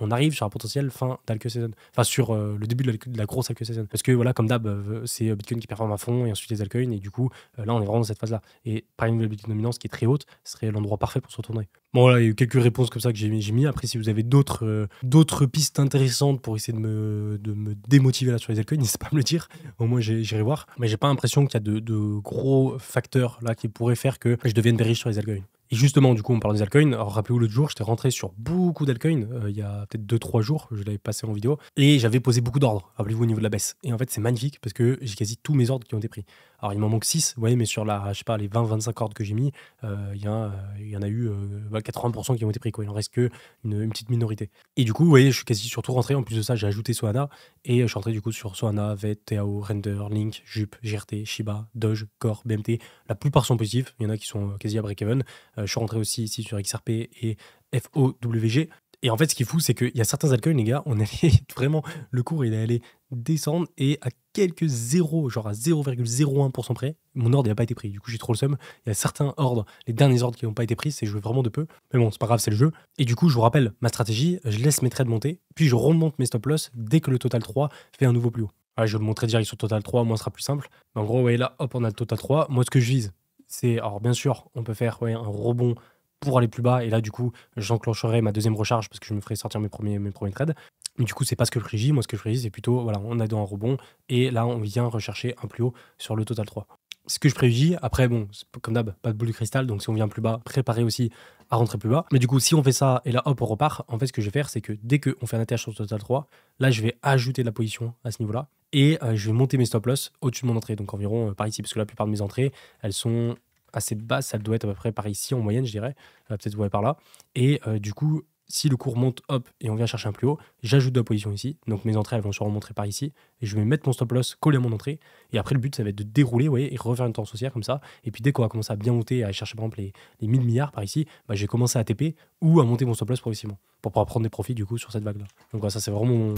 A: on arrive sur un potentiel fin d'alcool season. Enfin, sur le début de la grosse alcool season. Parce que voilà, comme d'hab, c'est Bitcoin qui performe à fond et ensuite les altcoins. Et du coup, là, on est vraiment dans cette phase-là. Et par exemple, la Bitcoin dominance qui est très haute, ce serait l'endroit parfait pour se retourner. Bon, voilà, il y a eu quelques réponses comme ça que j'ai mis. Après, si vous avez d'autres pistes intéressantes pour essayer de me démotiver là sur les altcoins, n'hésitez pas à me le dire. Au moins, j'irai voir. Mais j'ai pas l'impression qu'il y a de gros facteurs là qui pourraient faire que je devienne bearish sur les altcoins. Et justement, du coup, on parle des altcoins. Alors, rappelez-vous, l'autre jour, j'étais rentré sur beaucoup d'altcoins, il y a peut-être 2-3 jours, je l'avais passé en vidéo, et j'avais posé beaucoup d'ordres, rappelez-vous, au niveau de la baisse. Et en fait, c'est magnifique parce que j'ai quasi tous mes ordres qui ont été pris. Alors, il m'en manque 6, vous voyez, mais sur je sais pas, les 20-25 ordres que j'ai mis, il y en a eu 80% qui ont été pris, quoi. Il en reste que une petite minorité. Et du coup, vous voyez, je suis quasi sur tout rentré. En plus de ça, j'ai ajouté Solana, et je suis rentré du coup sur Solana, VET, TAO, Render, Link, Jup, GRT, Shiba, Doge, Core, BMT. La plupart sont positifs, il y en a qui sont quasi à break-even. Je suis rentré aussi ici sur XRP et FOWG. Et en fait, ce qui est fou, c'est qu'il y a certains altcoins, les gars, on allait vraiment, le cours, il est allé descendre et à quelques zéros, genre à 0,01% près, mon ordre n'a pas été pris. Du coup, j'ai trop le seum. Il y a certains ordres, les derniers ordres qui n'ont pas été pris, c'est joué vraiment de peu. Mais bon, c'est pas grave, c'est le jeu. Et du coup, je vous rappelle ma stratégie, je laisse mes trades monter, puis je remonte mes stop loss dès que le total 3 fait un nouveau plus haut. Ouais, je vais le montrer direct sur total 3, moi ce sera plus simple. Mais en gros, vous voyez là, hop, on a le total 3. Moi, ce que je vise, c'est, alors bien sûr, on peut faire un rebond pour aller plus bas. Et là, du coup, j'enclencherai ma deuxième recharge parce que je me ferai sortir mes premiers trades. Mais du coup, c'est pas ce que je prédis. Moi, ce que je prédis, c'est plutôt, voilà, on a dans un rebond et là, on vient rechercher un plus haut sur le total 3. Ce que je prédis, après, bon, comme d'hab, pas de boule de cristal, donc si on vient plus bas, préparer aussi à rentrer plus bas. Mais du coup, si on fait ça et là, hop, on repart, en fait, ce que je vais faire, c'est que dès qu'on fait un ATH sur le total 3, là, je vais ajouter de la position à ce niveau-là et je vais monter mes stop loss au-dessus de mon entrée, donc environ par ici, parce que la plupart de mes entrées, elles sont assez basses, ça doit être à peu près par ici en moyenne, je dirais, peut-être vous voyez par là. Et du coup, si le cours monte, hop, et on vient chercher un plus haut, j'ajoute de la position ici. Donc mes entrées, elles vont se remontrer par ici. Et je vais mettre mon stop loss collé à mon entrée. Et après, le but, ça va être de dérouler, vous voyez, et refaire une tendance haussière comme ça. Et puis dès qu'on va commencer à bien monter, à aller chercher par exemple les 1000 milliards par ici, bah, je vais commencer à TP ou à monter mon stop loss progressivement pour pouvoir prendre des profits du coup sur cette vague-là. Donc voilà, ça, c'est vraiment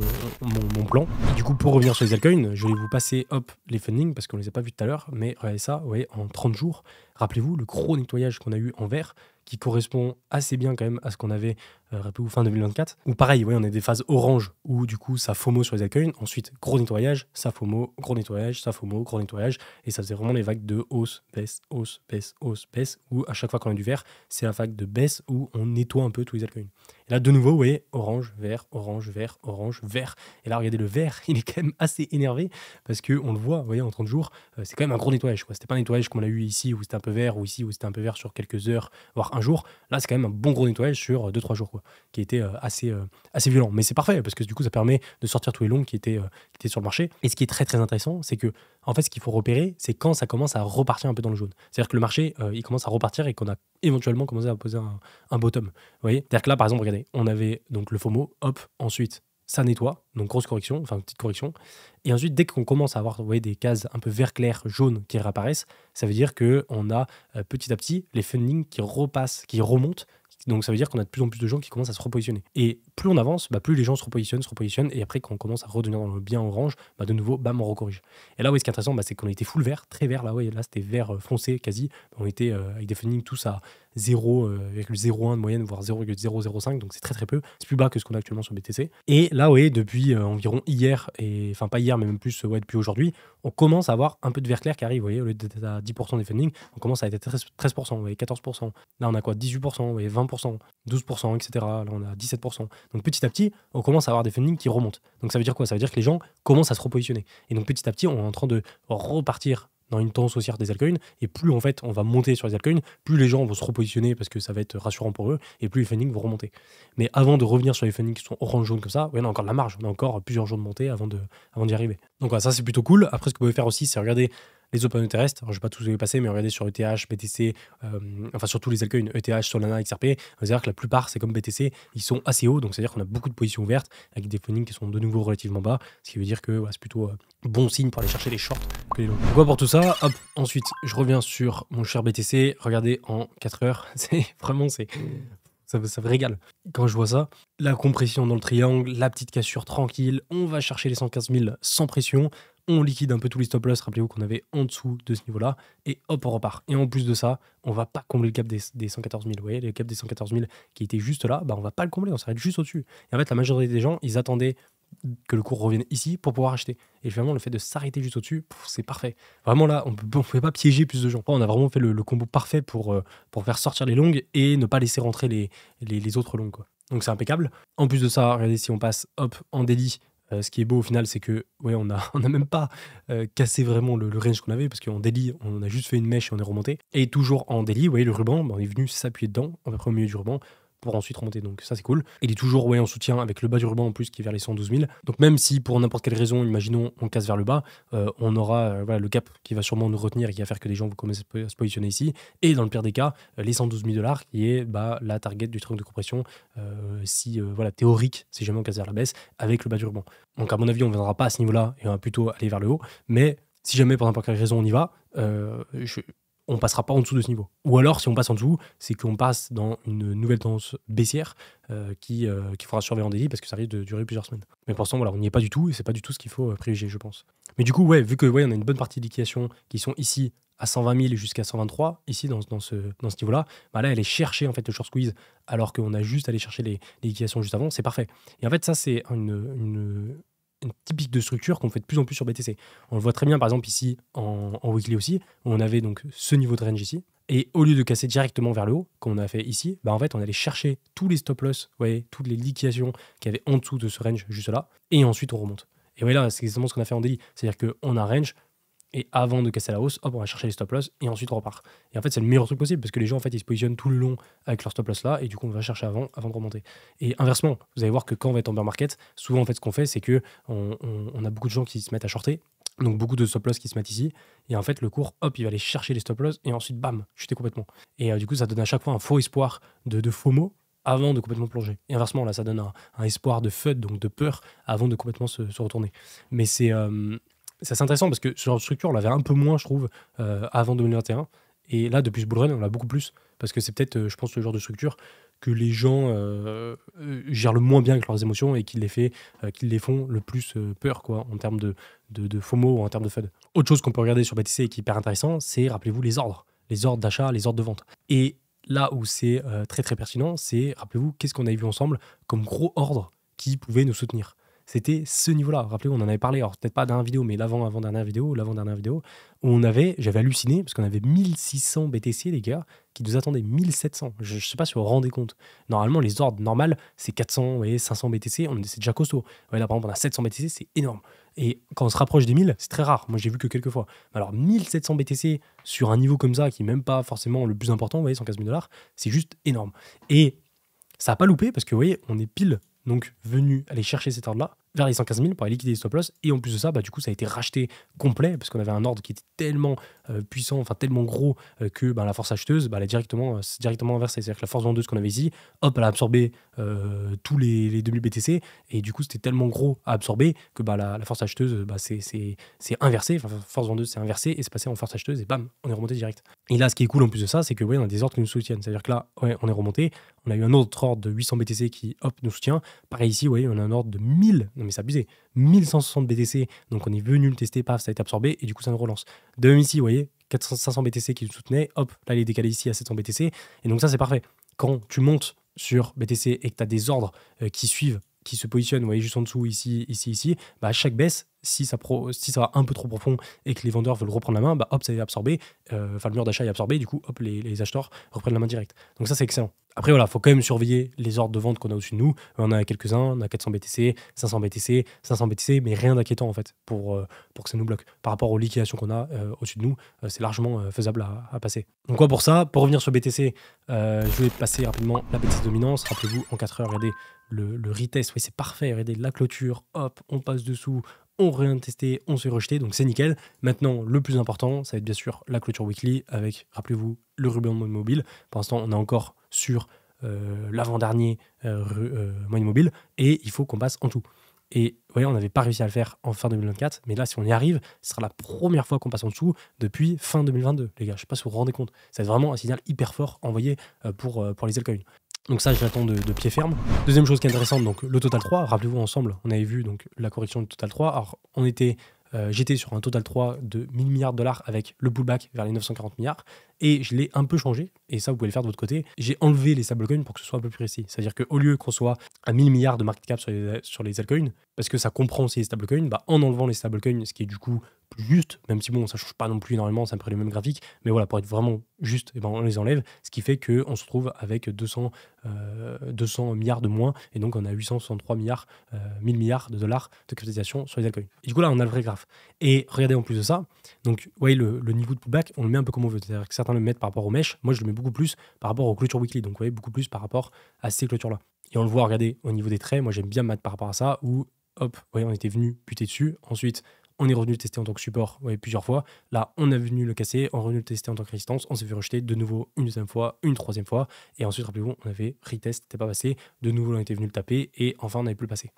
A: mon plan. Et du coup, pour revenir sur les altcoins, je vais vous passer, hop, les funding parce qu'on les a pas vus tout à l'heure. Mais regardez ça, vous voyez, en 30 jours, rappelez-vous le gros nettoyage qu'on a eu en vert qui correspond assez bien quand même à ce qu'on avait rappelez-vous fin 2024. Ou pareil, on a des phases orange où du coup ça FOMO sur les altcoins. Ensuite, gros nettoyage, ça FOMO, gros nettoyage, ça FOMO, gros nettoyage. Et ça faisait vraiment les vagues de hausse, baisse, hausse, baisse, hausse, baisse. Où à chaque fois qu'on a du vert, c'est la vague de baisse où on nettoie un peu tous les altcoins. Et là, de nouveau, vous voyez, orange, vert, orange, vert, orange, vert. Et là, regardez, le vert, il est quand même assez énervé parce qu'on le voit, vous voyez, en 30 jours, c'est quand même un gros nettoyage. C'était pas un nettoyage comme on l'a eu ici où c'était un peu vert ou ici où c'était un peu vert sur quelques heures, voire un jour. Là, c'est quand même un bon gros nettoyage sur 2-3 jours, quoi, qui était assez violent. Mais c'est parfait parce que du coup, ça permet de sortir tous les longs qui étaient sur le marché. Et ce qui est très, très intéressant, c'est que, en fait, ce qu'il faut repérer, c'est quand ça commence à repartir un peu dans le jaune. C'est-à-dire que le marché, il commence à repartir et qu'on a éventuellement commencé à poser un bottom. Vous voyez? C'est-à-dire que là, par exemple, regardez, on avait donc le FOMO, hop, ensuite, ça nettoie, donc grosse correction, enfin petite correction. Et ensuite, dès qu'on commence à avoir, vous voyez, des cases un peu vert clair, jaune qui réapparaissent, ça veut dire qu'on a petit à petit les fundings qui repassent, qui remontent. Donc ça veut dire qu'on a de plus en plus de gens qui commencent à se repositionner. Et plus on avance, plus les gens se repositionnent, et après quand on commence à redevenir dans le bien orange, de nouveau, bam, on recorrige. Et là, ce qui est intéressant, c'est qu'on était full vert, très vert, là, là c'était vert foncé quasi. On était avec des fundings tous à 0,01 de moyenne, voire 0,005, donc c'est très très peu. C'est plus bas que ce qu'on a actuellement sur BTC. Et là, depuis environ hier, et enfin pas hier, mais même plus depuis aujourd'hui, on commence à avoir un peu de vert clair qui arrive. Vous voyez, au lieu d'être à 10% des fundings, on commence à être à 13%, vous voyez, 14%. Là, on a quoi? 18%, vous voyez, 20%, 12%, etc. Là, on a 17%. Donc petit à petit, on commence à avoir des fundings qui remontent. Donc ça veut dire quoi? Ça veut dire que les gens commencent à se repositionner. Et donc petit à petit, on est en train de repartir dans une tendance haussière des altcoins, et plus en fait on va monter sur les altcoins, plus les gens vont se repositionner parce que ça va être rassurant pour eux, et plus les fundings vont remonter. Mais avant de revenir sur les fundings qui sont orange-jaune comme ça, on a encore de la marge, on a encore plusieurs jours de montée avant d'y arriver. Donc voilà, ça c'est plutôt cool. Après, ce que vous pouvez faire aussi, c'est regarder les open interest. Alors, je ne vais pas tous les passer, mais regardez sur ETH, BTC, enfin surtout les altcoins ETH, Solana, XRP. C'est-à-dire que la plupart, c'est comme BTC, ils sont assez hauts, donc c'est-à-dire qu'on a beaucoup de positions ouvertes avec des fundings qui sont de nouveau relativement bas, ce qui veut dire que c'est plutôt bon signe pour aller chercher les shorts que les longs. Donc pour tout ça, hop, ensuite je reviens sur mon cher BTC. Regardez en 4 heures, c'est vraiment, ça me régale. Quand je vois ça, la compression dans le triangle, la petite cassure tranquille, on va chercher les 115 000 sans pression, on liquide un peu tous les stop loss, rappelez-vous qu'on avait en dessous de ce niveau-là, et hop, on repart. Et en plus de ça, on va pas combler le cap des 114 000. Vous voyez, le cap des 114 000 qui était juste là, on va pas le combler, on s'arrête juste au-dessus. Et en fait, la majorité des gens, ils attendaient que le cours revienne ici pour pouvoir acheter. Et vraiment, le fait de s'arrêter juste au-dessus, c'est parfait. Vraiment là, on ne pouvait pas piéger plus de gens. On a vraiment fait le combo parfait pour faire sortir les longues et ne pas laisser rentrer les autres longues, quoi. Donc c'est impeccable. En plus de ça, regardez, si on passe hop en daily, ce qui est beau au final, c'est que on a même pas cassé vraiment le range qu'on avait, parce qu'en daily, on a juste fait une mèche et on est remonté. Et toujours en daily, vous voyez, le ruban, on est venu s'appuyer dedans, à peu près au milieu du ruban, pour ensuite remonter. Donc ça, c'est cool. Il est toujours en soutien avec le bas du ruban en plus qui est vers les 112 000. Donc même si pour n'importe quelle raison, imaginons, on casse vers le bas, on aura le cap qui va sûrement nous retenir et qui va faire que les gens vont commencer à se positionner ici. Et dans le pire des cas, les 112 000 $ qui est la target du triangle de compression théorique, si jamais on casse vers la baisse, avec le bas du ruban. Donc à mon avis, on ne viendra pas à ce niveau-là et on va plutôt aller vers le haut. Mais si jamais pour n'importe quelle raison on y va, on passera pas en dessous de ce niveau. Ou alors, si on passe en dessous, c'est qu'on passe dans une nouvelle tendance baissière qu'il faudra surveiller en daily parce que ça risque de durer plusieurs semaines. Mais pour l'instant, voilà, on n'y est pas du tout et c'est pas du tout ce qu'il faut privilégier, je pense. Mais du coup, ouais, vu que on a une bonne partie de liquidation qui sont ici à 120 000 jusqu'à 123, ici dans ce niveau-là, bah là, elle est cherchée en fait le short squeeze alors qu'on a juste allé chercher les liquidations juste avant, c'est parfait. Et en fait, ça, c'est une typique de structure qu'on fait de plus en plus sur BTC. On le voit très bien, par exemple, ici en weekly aussi, où on avait donc ce niveau de range ici. Et au lieu de casser directement vers le haut, comme on a fait ici, bah en fait, on allait chercher tous les stop loss, vous voyez, toutes les liquidations qu'il y avait en dessous de ce range juste là, et ensuite on remonte. Et ouais, là, c'est exactement ce qu'on a fait en daily. C'est-à-dire qu'on a un range, et avant de casser la hausse, hop, on va chercher les stop loss, et ensuite on repart. Et en fait, c'est le meilleur truc possible, parce que les gens, en fait, ils se positionnent tout le long avec leur stop loss là, et du coup, on va chercher avant de remonter. Et inversement, vous allez voir que quand on va être en bear market, souvent, en fait, ce qu'on fait, c'est que on a beaucoup de gens qui se mettent à shorter, donc beaucoup de stop loss qui se mettent ici, et en fait, le cours, hop, il va aller chercher les stop loss, et ensuite, bam, chuter complètement. Et du coup, ça donne à chaque fois un faux espoir de FOMO, avant de complètement plonger. Et inversement, là, ça donne un espoir de FUD, donc de peur, avant de complètement se retourner. Mais c'est assez intéressant parce que ce genre de structure, on l'avait un peu moins, je trouve, avant 2021. Et là, depuis ce bull run, on l'a beaucoup plus. Parce que c'est peut-être, je pense, le genre de structure que les gens gèrent le moins bien avec leurs émotions et qu'ils les font le plus peur, quoi, en termes de FOMO ou en termes de FUD. Autre chose qu'on peut regarder sur BTC et qui est hyper intéressant, c'est, rappelez-vous, les ordres. Les ordres d'achat, les ordres de vente. Et là où c'est très très pertinent, c'est, rappelez-vous, qu'est-ce qu'on avait vu ensemble comme gros ordre qui pouvait nous soutenir. C'était ce niveau-là. Rappelez-vous, on en avait parlé, alors peut-être pas dans la vidéo, mais l'avant-dernière vidéo, où j'avais halluciné, parce qu'on avait 1600 BTC, les gars, qui nous attendaient 1700. Je ne sais pas si vous vous rendez compte. Normalement, les ordres normales, c'est 400, vous voyez, 500 BTC, c'est déjà costaud. Ouais, là, par exemple, on a 700 BTC, c'est énorme. Et quand on se rapproche des 1000, c'est très rare. Moi, j'ai vu que quelques fois. Alors, 1700 BTC sur un niveau comme ça, qui n'est même pas forcément le plus important, vous voyez, 115 000 $, c'est juste énorme. Et ça n'a pas loupé, parce que, vous voyez, on est pile donc venu aller chercher cet ordre-là vers les 115 000 pour aller liquider les stop loss. Et en plus de ça, bah, du coup, ça a été racheté complet parce qu'on avait un ordre qui était tellement puissant, enfin tellement gros que bah, la force acheteuse, bah, elle est directement inversée. C'est-à-dire que la force vendeuse qu'on avait ici, hop, elle a absorbé tous les 2000 BTC. Et du coup, c'était tellement gros à absorber que bah, la force acheteuse, bah, c'est inversé. Enfin, force vendeuse, c'est inversé et c'est passé en force acheteuse et bam, on est remonté direct. Et là, ce qui est cool en plus de ça, c'est que ouais, on a des ordres qui nous soutiennent. C'est-à-dire que là, ouais, on est remonté. On a eu un autre ordre de 800 BTC qui, hop, nous soutient. Pareil ici, vous voyez, on a un ordre de 1000, non mais c'est abusé, 1160 BTC, donc on est venu le tester, paf, ça a été absorbé, et du coup ça nous relance. De même ici, vous voyez, 500 BTC qui nous soutenait, hop, là il est décalé ici à 700 BTC, et donc ça c'est parfait. Quand tu montes sur BTC et que tu as des ordres qui suivent, qui se positionnent, vous voyez, juste en dessous, ici, bah à chaque baisse, si ça va un peu trop profond et que les vendeurs veulent reprendre la main, bah hop, ça est absorbé, enfin le mur d'achat est absorbé, du coup, hop, les acheteurs reprennent la main direct. Donc ça c'est excellent. Après, voilà, il faut quand même surveiller les ordres de vente qu'on a au-dessus de nous. On en a quelques-uns, on a 400 BTC, 500 BTC, 500 BTC, mais rien d'inquiétant en fait pour que ça nous bloque. Par rapport aux liquidations qu'on a au-dessus de nous, c'est largement faisable à passer. Donc quoi pour ça? Pour revenir sur BTC, je vais passer rapidement la BTC dominance. Rappelez-vous, en 4 heures, regardez le retest, oui c'est parfait, regardez la clôture, hop, on passe dessous, on vient tester, on se fait rejeter, donc c'est nickel. Maintenant, le plus important, ça va être bien sûr la clôture weekly avec, rappelez-vous, le ruban mobile. Pour l'instant, on est encore sur l'avant-dernier moyen mobile et il faut qu'on passe en tout. Et vous voyez, on n'avait pas réussi à le faire en fin 2024, mais là, si on y arrive, ce sera la première fois qu'on passe en dessous depuis fin 2022, les gars. Je ne sais pas si vous vous rendez compte. C'est vraiment un signal hyper fort envoyé pour les altcoins. Donc ça, je l'attends de pied ferme. Deuxième chose qui est intéressante, donc le Total 3. Rappelez-vous, ensemble, on avait vu donc la correction du Total 3. Alors, j'étais sur un Total 3 de 1000 milliards de dollars avec le pullback vers les 940 milliards. Et je l'ai un peu changé. Et ça, vous pouvez le faire de votre côté. J'ai enlevé les stablecoins pour que ce soit un peu plus précis. C'est-à-dire qu'au lieu qu'on soit à 1000 milliards de market cap sur les altcoins, parce que ça comprend aussi les stablecoins, bah, en enlevant les stablecoins, ce qui est du coup plus juste, même si bon, ça change pas non plus énormément, ça me prend les mêmes graphiques, mais voilà, pour être vraiment juste, et ben, on les enlève, ce qui fait qu'on se retrouve avec 200 milliards de moins, et donc on a 863 milliards, 1000 milliards de dollars de capitalisation sur les altcoins. Et du coup là, on a le vrai graphe. Et regardez en plus de ça, donc vous voyez le niveau de pullback, on le met un peu comme on veut, c'est-à-dire que certains le mettent par rapport aux mèches, moi je le mets beaucoup plus par rapport aux clôtures weekly, donc vous voyez, beaucoup plus par rapport à ces clôtures-là. Et on le voit, regardez, au niveau des traits, moi j'aime bien me mettre par rapport à ça, où hop, vous voyez, on était venu buter dessus, ensuite on est revenu tester en tant que support plusieurs fois. Là, on est venu le casser, on est revenu le tester en tant que résistance, on s'est fait rejeter de nouveau une deuxième fois, une troisième fois, et ensuite, rappelez-vous, on avait retest, c'était pas passé, de nouveau on était venu le taper, et enfin on n'avait plus le passer.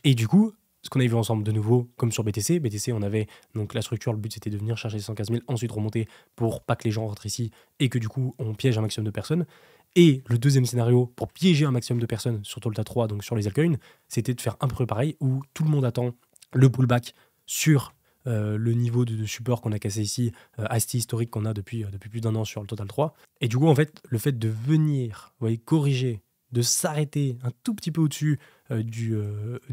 A: Et du coup, ce qu'on avait vu ensemble de nouveau, comme sur BTC. BTC, on avait donc la structure, le but c'était de venir chercher les 115 000, ensuite remonter pour pas que les gens rentrent ici et que du coup on piège un maximum de personnes. Et le deuxième scénario, pour piéger un maximum de personnes sur Tolta 3, donc sur les altcoins, c'était de faire un peu pareil, où tout le monde attend le pullback sur le niveau de support qu'on a cassé ici, AST historique qu'on a depuis plus d'un an sur le Total 3. Et du coup, en fait, le fait de venir, vous voyez, corriger, de s'arrêter un tout petit peu au-dessus du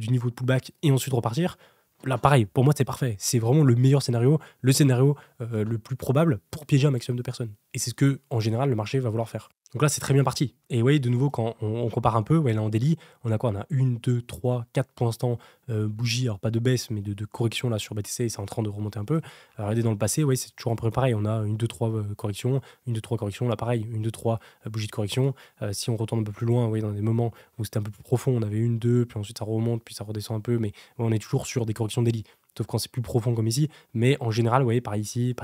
A: niveau de pullback et ensuite repartir, là, pareil, pour moi, c'est parfait. C'est vraiment le meilleur scénario, le scénario le plus probable pour piéger un maximum de personnes. Et c'est ce que, en général, le marché va vouloir faire. Donc là, c'est très bien parti. Et vous voyez, de nouveau, quand on compare un peu, ouais, là, en daily, on a quoi? On a 1, 2, 3, 4 pour l'instant bougies, alors pas de baisse, mais de correction là sur BTC, et c'est en train de remonter un peu. Alors, regardez, dans le passé, ouais, c'est toujours un peu pareil. On a 1, 2, 3 corrections, 1, 2, 3 corrections. Là, pareil, 1, 2, 3 bougies de correction. Si on retourne un peu plus loin, ouais, dans des moments où c'était un peu plus profond, on avait 1, 2, puis ensuite ça remonte, puis ça redescend un peu, mais ouais, on est toujours sur des corrections daily. Sauf quand c'est plus profond comme ici. Mais en général, vous voyez, par ici,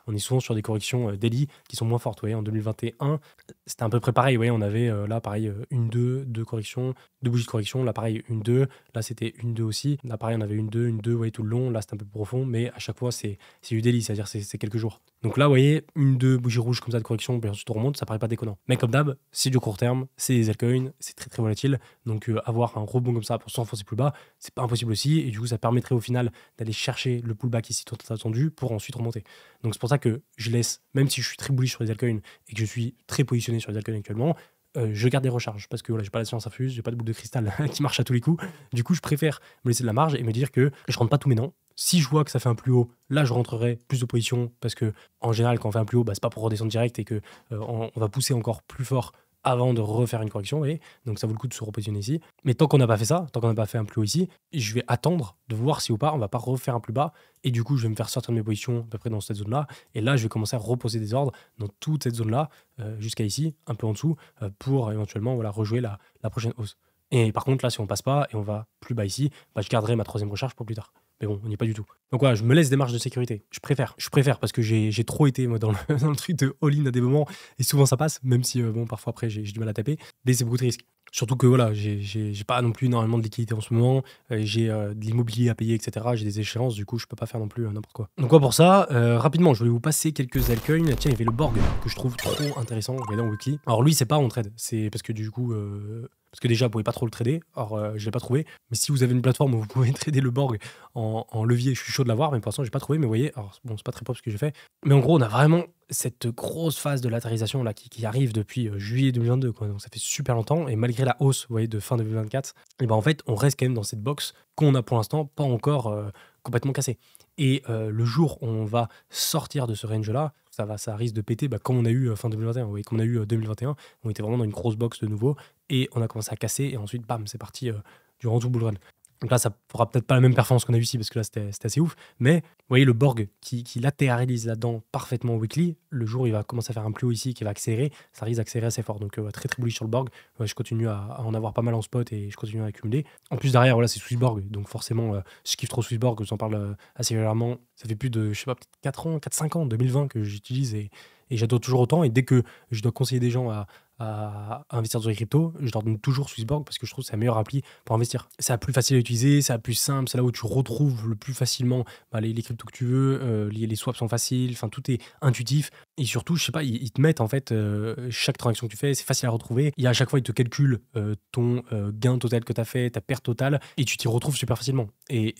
A: on est souvent sur des corrections daily qui sont moins fortes. Vous voyez, en 2021, c'était à peu près pareil. Vous voyez, on avait là, pareil, 1, 2, 2 corrections, 2 bougies de correction. Là, pareil, 1, 2. Là, c'était 1, 2 aussi. Là, pareil, on avait 1, 2, 1, 2, vous voyez, tout le long. Là, c'était un peu plus profond. Mais à chaque fois, c'est du daily, c'est-à-dire c'est quelques jours. Donc là, vous voyez, 1, 2 bougies rouges comme ça de correction, puis ensuite on remonte, ça paraît pas déconnant. Mais comme d'hab, c'est du court terme, c'est des altcoins, c'est très très volatile. Donc avoir un rebond comme ça pour s'enfoncer plus bas, c'est pas impossible aussi. Et du coup, ça permettrait au final d'aller chercher le pullback ici tout attendu pour ensuite remonter. Donc c'est pour ça que je laisse, même si je suis très bullish sur les altcoins et que je suis très positionné sur les altcoins actuellement, je garde des recharges parce que voilà, j'ai pas la science infuse, j'ai pas de boule de cristal qui marche à tous les coups. Du coup, je préfère me laisser de la marge et me dire que je rentre pas tous mes noms. Si je vois que ça fait un plus haut, là je rentrerai plus de position parce que en général, quand on fait un plus haut, bah, c'est pas pour redescendre direct et que on va pousser encore plus fort avant de refaire une correction, vous voyez. Donc ça vaut le coup de se repositionner ici. Mais tant qu'on n'a pas fait ça, tant qu'on n'a pas fait un plus haut ici, je vais attendre de voir si ou pas on va pas refaire un plus bas. Et du coup, je vais me faire sortir de mes positions à peu près dans cette zone-là. Et là, je vais commencer à reposer des ordres dans toute cette zone-là, jusqu'à ici, un peu en dessous, pour éventuellement voilà, rejouer la prochaine hausse. Et par contre, là, si on passe pas et on va plus bas ici, bah, je garderai ma troisième recharge pour plus tard. Mais bon, on n'y est pas du tout. Donc voilà, je me laisse des marges de sécurité. Je préfère parce que j'ai trop été moi, dans le truc de all-in à des moments et souvent ça passe, même si bon, parfois après j'ai du mal à taper. Mais c'est beaucoup de risques. Surtout que voilà, j'ai pas non plus énormément de liquidité en ce moment, j'ai de l'immobilier à payer, etc. J'ai des échéances, du coup je peux pas faire non plus n'importe quoi. Donc quoi pour ça, rapidement, je voulais vous passer quelques altcoins. Tiens, il y avait le Borg que je trouve trop intéressant, vous voyez dans Wiki. Alors lui, c'est pas en trade, c'est parce que du coup. Parce que déjà, vous pouvez pas trop le trader. Alors, je l'ai pas trouvé. Mais si vous avez une plateforme où vous pouvez trader le Borg en levier, je suis chaud de l'avoir. Mais pour l'instant, j'ai pas trouvé. Mais vous voyez, alors bon, c'est pas très propre ce que j'ai fait. Mais en gros, on a vraiment cette grosse phase de latérisation là qui arrive depuis juillet 2022. Quoi. Donc ça fait super longtemps. Et malgré la hausse, vous voyez, de fin 2024, et ben en fait, on reste quand même dans cette box qu'on a pour l'instant pas encore complètement cassée. Et le jour où on va sortir de ce range-là, ça risque de péter comme on a eu fin 2021. Vous voyez, comme on a eu 2021, on était vraiment dans une grosse box de nouveau. Et on a commencé à casser. Et ensuite, bam, c'est parti durant tout le bull run. Donc là, ça fera peut-être pas la même performance qu'on a eu ici, parce que là, c'était assez ouf. Mais vous voyez, le Borg qui latéralise là-dedans parfaitement au weekly, le jour où il va commencer à faire un plus haut ici, qui va accélérer, ça risque d'accélérer assez fort. Donc très très bullish sur le Borg. Je continue à en avoir pas mal en spot et je continue à accumuler. En plus, derrière, voilà, c'est Swissborg. Donc forcément, je kiffe trop Swissborg, je vous en parle assez régulièrement. Ça fait plus de, je sais pas, peut-être 4 ans, 4-5 ans, 2020 que j'utilise et j'adore toujours autant. Et dès que je dois conseiller des gens à investir dans les cryptos, je leur donne toujours Swissborg parce que je trouve que c'est la meilleure appli pour investir. C'est la plus facile à utiliser, c'est la plus simple, c'est là où tu retrouves le plus facilement les cryptos que tu veux, les swaps sont faciles, enfin tout est intuitif. Et surtout, je sais pas, ils te mettent en fait chaque transaction que tu fais, c'est facile à retrouver. Et à chaque fois, ils te calculent ton gain total que tu as fait, ta perte totale, et tu t'y retrouves super facilement. Et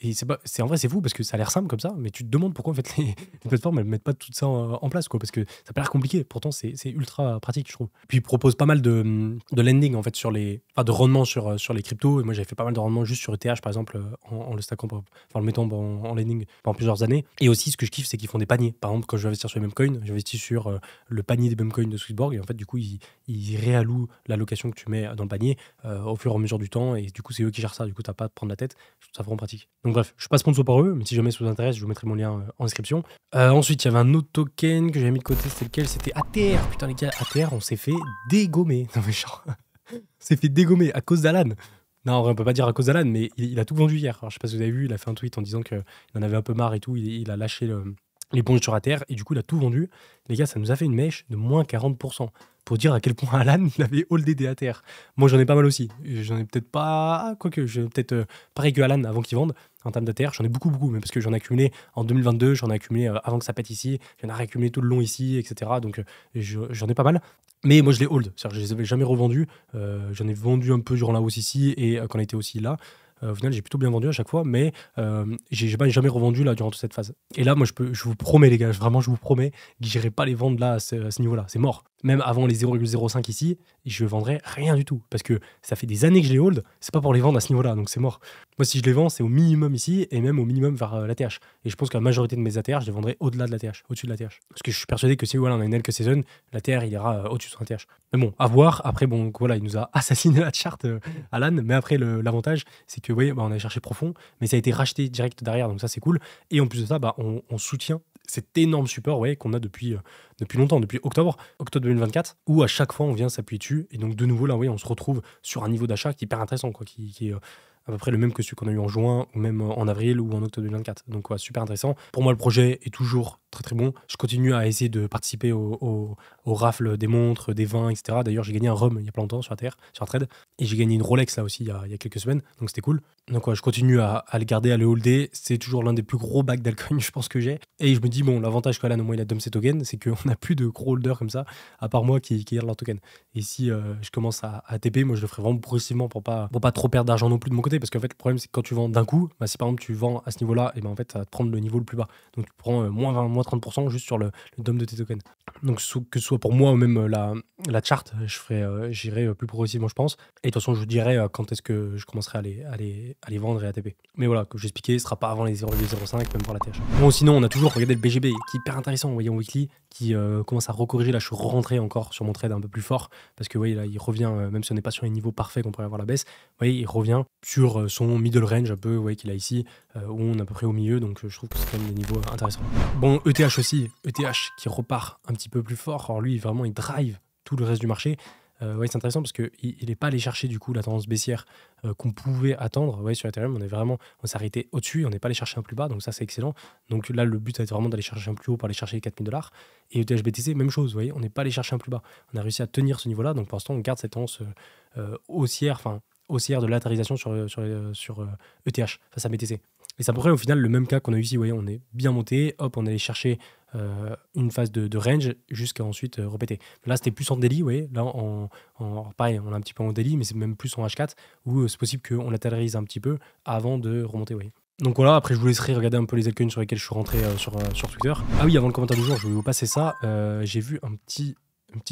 A: c'est en vrai, c'est fou parce que ça a l'air simple comme ça, mais tu te demandes pourquoi en fait les plateformes elles mettent pas tout ça en place, quoi, parce que ça peut l'air compliqué. Pourtant, c'est ultra pratique, je trouve. Puis ils proposent pas mal de lending en fait de rendement sur les cryptos. Et moi, j'avais fait pas mal de rendement juste sur ETH par exemple en le stackant, le mettant en lending pendant plusieurs années. Et aussi, ce que je kiffe, c'est qu'ils font des paniers. Par exemple, quand je vais investir sur les memcoins, j'investis sur le panier des memcoins de Swissborg et en fait, du coup, ils réallouent l'allocation que tu mets dans le panier au fur et à mesure du temps. Et du coup, c'est eux qui gèrent ça. Du coup, t'as pas à te prendre la tête. Je trouve ça vraiment pratique. Donc bref, je suis pas sponsor par eux, mais si jamais ça vous intéresse, je vous mettrai mon lien en description. Ensuite, il y avait un autre token que j'avais mis de côté. C'était lequel? C'était ATR. Putain, les gars, ATR, on s'est fait dégommer. Non, mais genre, on s'est fait dégommer à cause d'Alan. Non, en vrai, on peut pas dire à cause d'Alan, mais il a tout vendu hier. Alors, je sais pas si vous avez vu, il a fait un tweet en disant qu'il en avait un peu marre et tout. Il a lâché les bons sur la terre, et du coup, il a tout vendu. Les gars, ça nous a fait une mèche de moins 40%. Pour dire à quel point Alan, il avait holdé des ATR. Moi, j'en ai pas mal aussi. J'en ai peut-être pas. Quoique, j'ai peut-être pareil que Alan avant qu'il vende en termes d'ATR. J'en ai beaucoup, beaucoup. Mais parce que j'en ai accumulé en 2022, j'en ai accumulé avant que ça pète ici, j'en ai réaccumulé tout le long ici, etc. Donc, j'en ai pas mal. Mais moi, je les hold. C'est-à-dire, je les avais jamais revendus. J'en ai vendu un peu durant la hausse ici et quand on était aussi là. Au final, j'ai plutôt bien vendu à chaque fois, mais j'ai pas jamais revendu là durant toute cette phase. Et là, moi, je vous promets, les gars, vraiment, je vous promets que j'irai pas les vendre là à ce niveau-là. C'est mort. Même avant les 0,05 ici, je vendrai rien du tout. Parce que ça fait des années que je les hold, c'est pas pour les vendre à ce niveau-là, donc c'est mort. Moi, si je les vends, c'est au minimum ici et même au minimum vers l'ATH. Et je pense que la majorité de mes ATH, je les vendrai au-delà de l'ATH, au-dessus de l'ATH. Parce que je suis persuadé que si voilà, on a une Elk Season, l'ATR, il ira au-dessus de son ATH. Mais bon, à voir. Après, bon, voilà, il nous a assassiné la charte, Alan. Mais après, l'avantage, c'est que, vous voyez, on a cherché profond, mais ça a été racheté direct derrière, donc ça, c'est cool. Et en plus de ça, on soutient cet énorme support qu'on a depuis longtemps, depuis octobre 2024, où à chaque fois on vient s'appuyer dessus. Et donc de nouveau là, on se retrouve sur un niveau d'achat qui est hyper intéressant, quoi, qui est à peu près le même que celui qu'on a eu en juin, ou même en avril ou en octobre 2024. Donc super intéressant. Pour moi, le projet est toujours très très bon. Je continue à essayer de participer au rafle des montres, des vins, etc. D'ailleurs, j'ai gagné un rhum il y a pas longtemps sur la trade, et j'ai gagné une Rolex là aussi il y a quelques semaines, donc c'était cool. Donc je continue à le garder, à le holder. C'est toujours l'un des plus gros bacs d'alcool, je pense que j'ai. Et je me dis, bon, l'avantage qu'Alan, au moins, il a dump ses tokens, c'est qu'on n'a plus de gros holders comme ça, à part moi qui garde leur token. Et si je commence à TP, moi je le ferai vraiment progressivement pour pas trop perdre d'argent non plus de mon côté. Parce qu'en fait, le problème, c'est que quand tu vends d'un coup, si par exemple tu vends à ce niveau-là, et en fait, ça va te prendre le niveau le plus bas. Donc tu prends moins 20, moins 30% juste sur le dump de tes tokens. Donc que ce soit pour moi ou même la charte, j'irai plus progressivement, je pense. Et de toute façon, je vous dirai quand est-ce que je commencerai à les vendre et à TP. Mais voilà, comme j'expliquais, ce sera pas avant les 0,05, même pour la TH. Bon, sinon, on a toujours regardé le BGB, qui est hyper intéressant, vous voyez, en weekly, qui commence à recorriger. Là, je suis rentré encore sur mon trade un peu plus fort, parce que, vous voyez, là, il revient, même si on n'est pas sur les niveaux parfaits qu'on pourrait avoir la baisse, vous voyez, il revient sur son middle range, un peu, vous voyez, qu'il a ici, où on est à peu près au milieu, donc je trouve que c'est quand même des niveaux intéressants. Bon, ETH aussi, ETH qui repart un petit peu plus fort. Alors lui, vraiment, il drive tout le reste du marché. C'est intéressant parce qu'il n'est pas allé chercher du coup la tendance baissière qu'on pouvait attendre. Sur Ethereum, on s'est arrêté au-dessus, on n'est pas allé chercher un plus bas, donc ça c'est excellent. Donc là, le but, ça va être vraiment d'aller chercher un plus haut pour aller chercher les 4000$. Et ETH BTC, même chose, vous voyez, on n'est pas allé chercher un plus bas. On a réussi à tenir ce niveau-là, donc pour l'instant, on garde cette tendance haussière de latéralisation sur ETH face à BTC. Et c'est à peu près au final le même cas qu'on a eu ici. Vous voyez, on est bien monté, hop, on allait chercher une phase de range jusqu'à ensuite répéter. Là, c'était plus en daily, vous voyez. Là, pareil, on est un petit peu en daily, mais c'est même plus en H4 où c'est possible qu'on latérarise un petit peu avant de remonter, vous voyez. Donc voilà, après je vous laisserai regarder un peu les altcoins sur lesquels je suis rentré sur Twitter. Ah oui, avant le commentaire du jour, je vais vous passer ça. J'ai vu un petit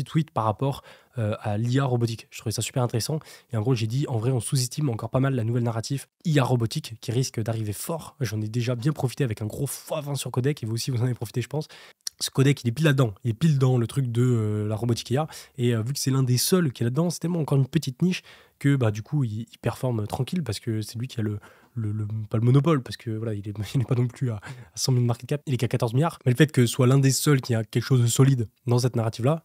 A: tweet par rapport à l'IA robotique. Je trouvais ça super intéressant. Et en gros, j'ai dit, en vrai, on sous-estime encore pas mal la nouvelle narrative IA robotique qui risque d'arriver fort. J'en ai déjà bien profité avec un gros x20 sur Codec, et vous aussi, vous en avez profité, je pense. Ce Codec, il est pile là-dedans. Il est pile dans le truc de la robotique IA. Et vu que c'est l'un des seuls qui est là-dedans, c'est tellement encore une petite niche que du coup, il performe tranquille parce que c'est lui qui a pas le monopole, parce que voilà, il n'est pas non plus à 100 000 market cap, il est qu'à 14 milliards. Mais le fait que ce soit l'un des seuls qui a quelque chose de solide dans cette narrative-là,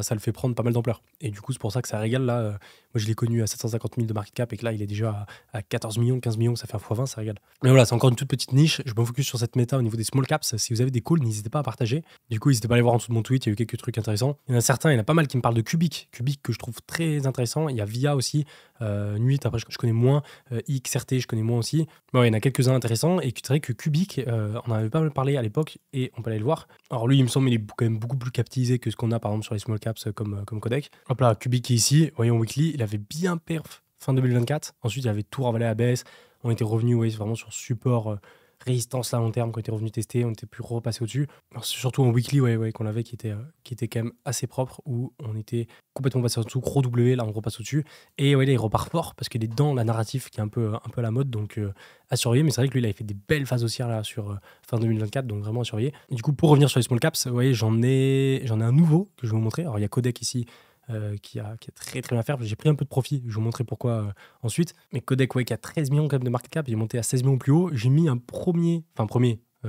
A: ça le fait prendre pas mal d'ampleur. Et du coup, c'est pour ça que ça régale. Là, moi, je l'ai connu à 750 000 de market cap et que là, il est déjà à 14 millions, 15 millions, ça fait un x20, ça régale. Mais voilà, c'est encore une toute petite niche. Je me focus sur cette méta au niveau des small caps. Si vous avez des calls, n'hésitez pas à partager. Du coup, n'hésitez pas à aller voir en dessous de mon tweet, il y a eu quelques trucs intéressants. Il y en a certains, il y en a pas mal qui me parlent de Cubic. Cubic que je trouve très intéressant. Il y a Via aussi, Nuit, après je connais moins. XRT, je connais moins aussi. Il y en a quelques-uns intéressants. Et c'est vrai que Cubic, on en avait pas mal parlé à l'époque et on peut aller le voir. Alors lui, il me semble, il est quand même beaucoup plus capitalisé que ce qu'on a par exemple sur les small caps comme Codec. Hop là, Cubic qui est ici, voyons weekly, il avait bien perf fin 2024. Ensuite, il avait tout ravalé à baisse. On était revenu vraiment sur support, résistance à long terme, qu'on était revenu tester, on était plus repassé au-dessus. C'est surtout en weekly qu'on avait qui était quand même assez propre, où on était complètement passé au-dessous, gros W, là on repasse au-dessus. Et là il repart fort parce qu'il est dans la narrative qui est un peu à la mode, donc à surveiller. Mais c'est vrai que lui, il avait fait des belles phases haussières là sur fin 2024, donc vraiment à surveiller. Et du coup, pour revenir sur les small caps, j'en ai un nouveau que je vais vous montrer. Alors il y a Codec ici, qui a très très bien fait. J'ai pris un peu de profit, je vais vous montrer pourquoi ensuite. Mais Codec, qui a 13 millions quand même de market cap, il est monté à 16 millions plus haut. J'ai mis un premier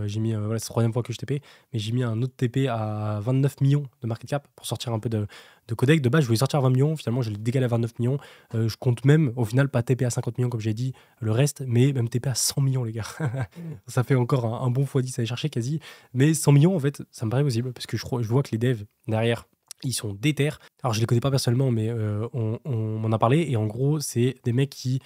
A: J'ai mis, voilà, c'est la troisième fois que je TP, mais j'ai mis un autre TP à 29 millions de market cap pour sortir un peu de codec. De base, je voulais sortir à 20 millions. Finalement, je l'ai décalé à 29 millions. Je compte même, au final, pas TP à 50 millions, comme j'ai dit, le reste, mais même TP à 100 millions, les gars. Ça fait encore un bon x10 à aller chercher quasi. Mais 100 millions, en fait, ça me paraît possible parce que je vois que les devs derrière, ils sont déter. Alors, je les connais pas personnellement, mais on m'en a parlé. Et en gros, c'est des mecs qui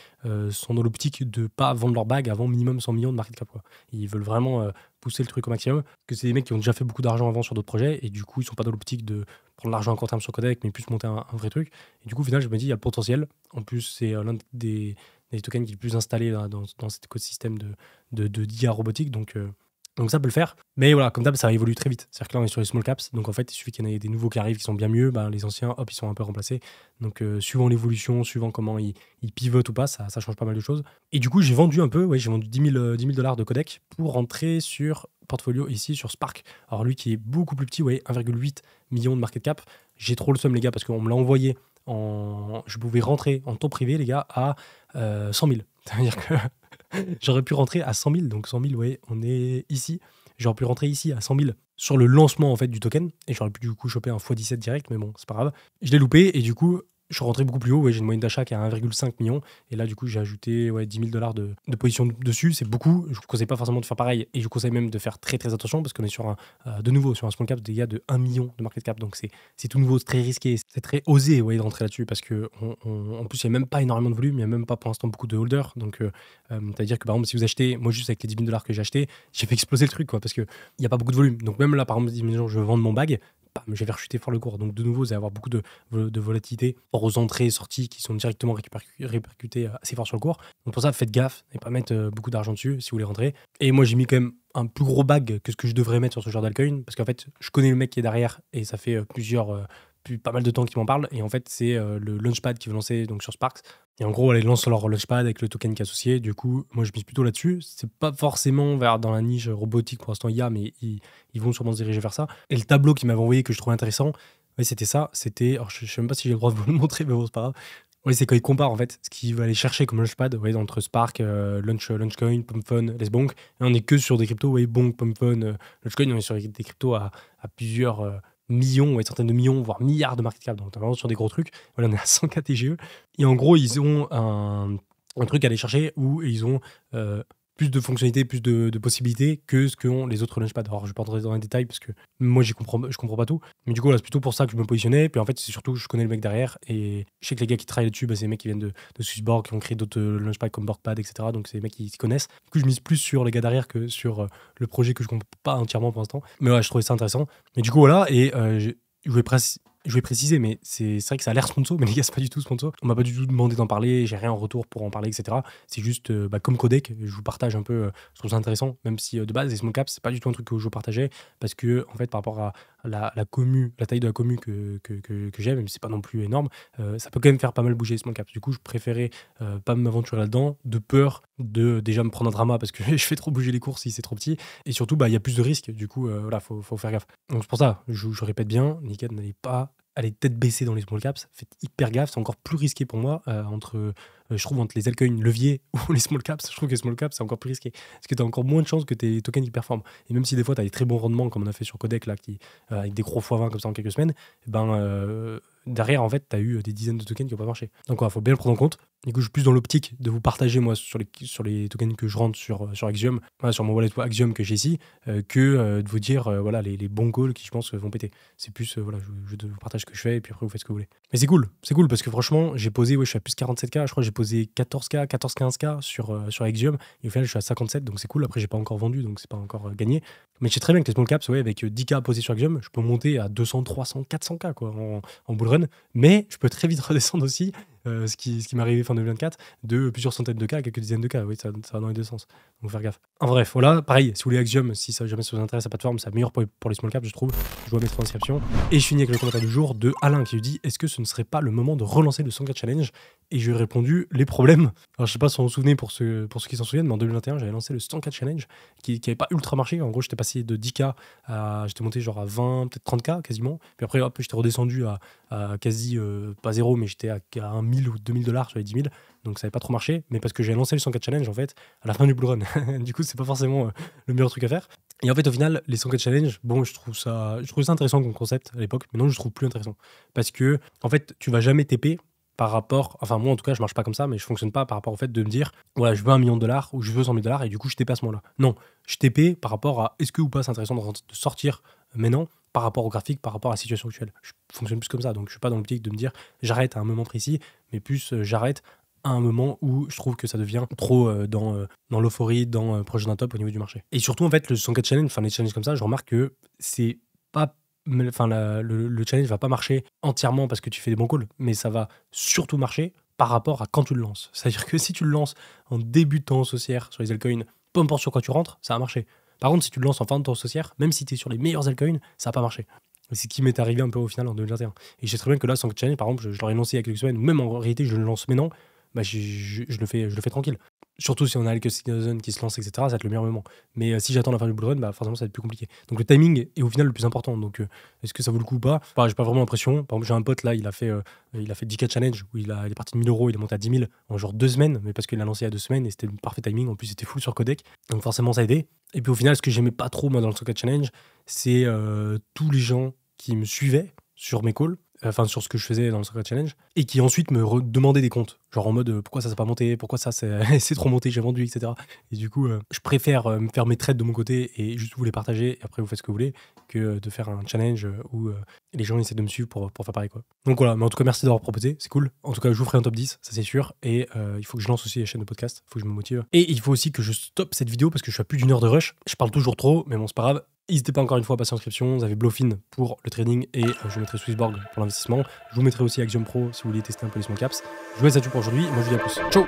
A: sont dans l'optique de pas vendre leur bag avant minimum 100 millions de market cap, quoi. Ils veulent vraiment pousser le truc au maximum. Parce que c'est des mecs qui ont déjà fait beaucoup d'argent avant sur d'autres projets. Et du coup, ils sont pas dans l'optique de prendre l'argent à court terme sur Codec, mais plus monter un vrai truc. Et du coup, au final, je me dis, il y a le potentiel. En plus, c'est l'un des tokens qui est le plus installé là, dans cet écosystème d'IA robotique. Donc ça peut le faire. Mais voilà, comme d'hab, ça évolue très vite. C'est-à-dire que là, on est sur les small caps. Donc en fait, il suffit qu'il y en ait des nouveaux qui arrivent qui sont bien mieux. Ben, les anciens, hop, ils sont un peu remplacés. Donc suivant l'évolution, suivant comment ils pivotent ou pas, ça change pas mal de choses. Et du coup, j'ai vendu un peu. Ouais, j'ai vendu 10 000 $ de codec pour rentrer sur portfolio ici, sur Spark. Alors lui qui est beaucoup plus petit, ouais, 1,8 million de market cap. J'ai trop le seum, les gars, parce qu'on me l'a envoyé. Je pouvais rentrer en temps privé, les gars, à 100 000. C'est-à-dire que j'aurais pu rentrer à 100 000, donc 100 000, ouais, on est ici. J'aurais pu rentrer ici à 100 000 sur le lancement en fait du token, et j'aurais pu du coup choper un x17 direct, mais bon, c'est pas grave. Je l'ai loupé, et du coup, je suis rentré beaucoup plus haut. Ouais, j'ai une moyenne d'achat qui est à 1,5 million, et là, du coup, j'ai ajouté 10 000 $ de position dessus. C'est beaucoup. Je ne vous conseille pas forcément de faire pareil, et je vous conseille même de faire très très attention parce qu'on est sur de nouveau sur un small cap de 1 million de market cap, donc c'est tout nouveau, c'est très risqué, c'est très osé de rentrer là-dessus parce que en plus, il n'y a même pas énormément de volume, il n'y a même pas pour l'instant beaucoup de holders. Donc, c'est-à-dire que par exemple, si vous achetez, moi juste avec les 10 000 $ que j'ai acheté, j'ai fait exploser le truc, quoi, parce qu'il n'y a pas beaucoup de volume. Donc, même là, par exemple, imaginons je vends mon bag, mais j'ai fait rechuter fort le cours. Donc, de nouveau, vous allez avoir beaucoup de volatilité aux entrées et sorties qui sont directement répercutées assez fort sur le cours. Donc, pour ça, faites gaffe et pas mettre beaucoup d'argent dessus si vous voulez rentrer. Et moi, j'ai mis quand même un plus gros bag que ce que je devrais mettre sur ce genre d'altcoin parce qu'en fait, je connais le mec qui est derrière et ça fait pas mal de temps qu'ils m'en parlent. Et en fait, c'est le Launchpad qui veut lancer donc, sur Sparks. Et en gros, ils lancent leur Launchpad avec le token qui est associé. Du coup, moi, je mise plutôt là-dessus. C'est pas forcément dans la niche robotique pour l'instant IA, mais ils vont sûrement se diriger vers ça. Et le tableau qu'ils m'avaient envoyé que je trouvais intéressant, ouais, c'était ça. Alors, je sais même pas si j'ai le droit de vous le montrer, mais bon, c'est pas grave. Ouais, c'est quand ils comparent en fait ce qu'ils veulent aller chercher comme Launchpad entre Spark, Launchcoin, Pumpfun, Les Bonk. Et on est que sur des cryptos, Bonk, Pumpfun, Launchcoin, on est sur des cryptos à plusieurs millions, centaines de millions, voire milliards de market cap. Donc, on est vraiment sur des gros trucs. Voilà, on est à 100K TGE. Et en gros, ils ont un truc à aller chercher où ils ont plus de fonctionnalités, plus de possibilités que ce qu'ont les autres Launchpad. Alors, je ne vais pas rentrer dans les détails parce que moi, je comprends pas tout. Mais du coup, là, c'est plutôt pour ça que je me positionnais. Puis en fait, c'est surtout que je connais le mec derrière. Et je sais que les gars qui travaillent là-dessus, c'est des mecs qui viennent de Swissborg, qui ont créé d'autres Launchpad comme Boardpad, etc. Donc, c'est des mecs qui s'y connaissent. Du coup, je mise plus sur les gars derrière que sur le projet que je ne comprends pas entièrement pour l'instant. Mais ouais, je trouvais ça intéressant. Mais du coup, voilà. Et je vais préciser, mais c'est vrai que ça a l'air sponsor, mais les gars, c'est pas du tout sponsor. On m'a pas du tout demandé d'en parler, j'ai rien en retour pour en parler, etc. C'est juste comme Codec, je vous partage un peu, je trouve ça intéressant, même si de base, les small caps, c'est pas du tout un truc que je veux partager, parce que, en fait, par rapport à la taille de la commu que j'ai, même si c'est pas non plus énorme, ça peut quand même faire pas mal bouger les small caps. Du coup, je préférais pas m'aventurer là-dedans, de peur de déjà me prendre un drama, parce que je fais trop bouger les cours si c'est trop petit, et surtout, il y a plus de risques, du coup, voilà, faut faire gaffe. Donc, c'est pour ça, je répète bien, les gars, n'allez pas aller tête baissée dans les small caps, faites hyper gaffe, c'est encore plus risqué pour moi je trouve entre les altcoins leviers ou les small caps, je trouve que les small caps c'est encore plus risqué parce que tu as encore moins de chances que tes tokens qui performent. Et même si des fois tu as des très bons rendements comme on a fait sur Codec là, avec des gros x20 comme ça en quelques semaines, derrière en fait tu as eu des dizaines de tokens qui n'ont pas marché. Donc il faut bien le prendre en compte. Du coup, je suis plus dans l'optique de vous partager moi sur les tokens que je rentre sur Axiom, sur mon wallet Axiom que j'ai ici, que de vous dire voilà les bons calls qui je pense vont péter. C'est plus voilà, je vous partage ce que je fais et puis après vous faites ce que vous voulez. Mais c'est cool parce que franchement, j'ai posé je suis à plus 47K, je crois que j'ai posé 14-15K sur Axiom et au final je suis à 57, donc c'est cool. Après j'ai pas encore vendu, donc c'est pas encore gagné. Mais je sais très bien que les small caps, avec 10K posés sur Axiom, je peux monter à 200, 300, 400K quoi, en bull run. Mais je peux très vite redescendre aussi, ce qui m'est arrivé fin 2024, de plusieurs centaines de K à quelques dizaines de K. Oui, ça va dans les deux sens. Donc faire gaffe. En bref, voilà, pareil, si vous voulez Axiom, si jamais ça vous intéresse la plateforme, c'est meilleur pour les small caps, je trouve. Je dois mettre en description. Et je finis avec le commentaire du jour de Alain qui lui dit: est-ce que ce ne serait pas le moment de relancer le 100K challenge? et je lui ai répondu les problèmes. Alors je sais pas si vous vous souvenez pour ceux qui s'en souviennent, mais en 2021 j'avais lancé le 100K challenge qui avait pas ultra marché. En gros j'étais passé de 10K à j'étais monté genre à 20, peut-être 30K quasiment. Puis après hop, j'étais redescendu à quasi pas zéro, mais j'étais à 1000 ou 2000 $ sur les 10 000. Donc ça n'avait pas trop marché, mais parce que j'ai lancé le 100K challenge en fait à la fin du bull run. Du coup c'est pas forcément le meilleur truc à faire. Et en fait au final les 100K challenge, bon je trouve ça intéressant comme concept à l'époque, mais non je trouve plus intéressant parce que en fait tu vas jamais TP par rapport, enfin moi en tout cas je marche pas comme ça, mais je fonctionne pas par rapport au fait de me dire voilà je veux 1 million de $ ou je veux 100 000 $ et du coup je TP à ce moment-là. Non, je TP par rapport à est-ce que ou pas c'est intéressant de sortir maintenant par rapport au graphique, par rapport à la situation actuelle. Je fonctionne plus comme ça, donc je suis pas dans l'optique de me dire j'arrête à un moment précis, mais plus j'arrête à un moment où je trouve que ça devient trop dans l'euphorie, dans proche d'un top au niveau du marché. Et surtout en fait le 100K challenge, enfin les challenges comme ça, je remarque que c'est pas enfin le challenge va pas marcher entièrement parce que tu fais des bons calls, mais ça va surtout marcher par rapport à quand tu le lances. C'est-à-dire que si tu le lances en début de temps haussière sur les altcoins, peu importe sur quoi tu rentres, ça va marcher. Par contre, si tu le lances en fin de temps haussière, même si tu es sur les meilleurs altcoins, ça va pas marcher. C'est ce qui m'est arrivé un peu au final en 2021. Et je sais très bien que là, sans challenge, par exemple, je l'aurais lancé il y a quelques semaines, ou même en réalité, je le lance maintenant, bah je le fais tranquille. Surtout si on a Alka Citizen qui se lance, etc., ça va être le meilleur moment. Mais si j'attends la fin du bull run, bah forcément ça va être plus compliqué. Donc le timing est au final le plus important. Donc est-ce que ça vaut le coup ou pas? J'ai pas vraiment l'impression. Par exemple, j'ai un pote là, il a fait 10K challenge où il est parti de 1000 €, il est monté à 10 000 en genre 2 semaines, mais parce qu'il l'a lancé il y a 2 semaines et c'était le parfait timing. En plus, c'était full sur codec. Donc forcément, ça a aidé. Et puis au final, ce que j'aimais pas trop moi dans le 100K challenge, c'est tous les gens qui me suivaient sur mes calls, enfin sur ce que je faisais dans le 100K challenge, et qui ensuite me demandaient des comptes. Genre en mode pourquoi ça s'est pas monté, pourquoi ça c'est trop monté, j'ai vendu, etc. Et du coup, je préfère me faire mes trades de mon côté et juste vous les partager, et après vous faites ce que vous voulez, que de faire un challenge où les gens essaient de me suivre pour faire pareil, quoi. Donc voilà, mais en tout cas, merci d'avoir proposé, c'est cool. En tout cas, je vous ferai un top 10, ça c'est sûr, et il faut que je lance aussi les chaînes de podcast, il faut que je me motive. Et il faut aussi que je stoppe cette vidéo parce que je suis à plus d'1 heure de rush. Je parle toujours trop, mais bon, c'est pas grave. N'hésitez pas encore une fois à passer l'inscription. Vous avez Blowfin pour le trading et je mettrai Swissborg pour l'investissement. Je vous mettrai aussi Axiom Pro si vous voulez tester un peu les small caps. Je vous laisse là-dessus pour aujourd'hui. Moi, je vous dis à plus. Ciao!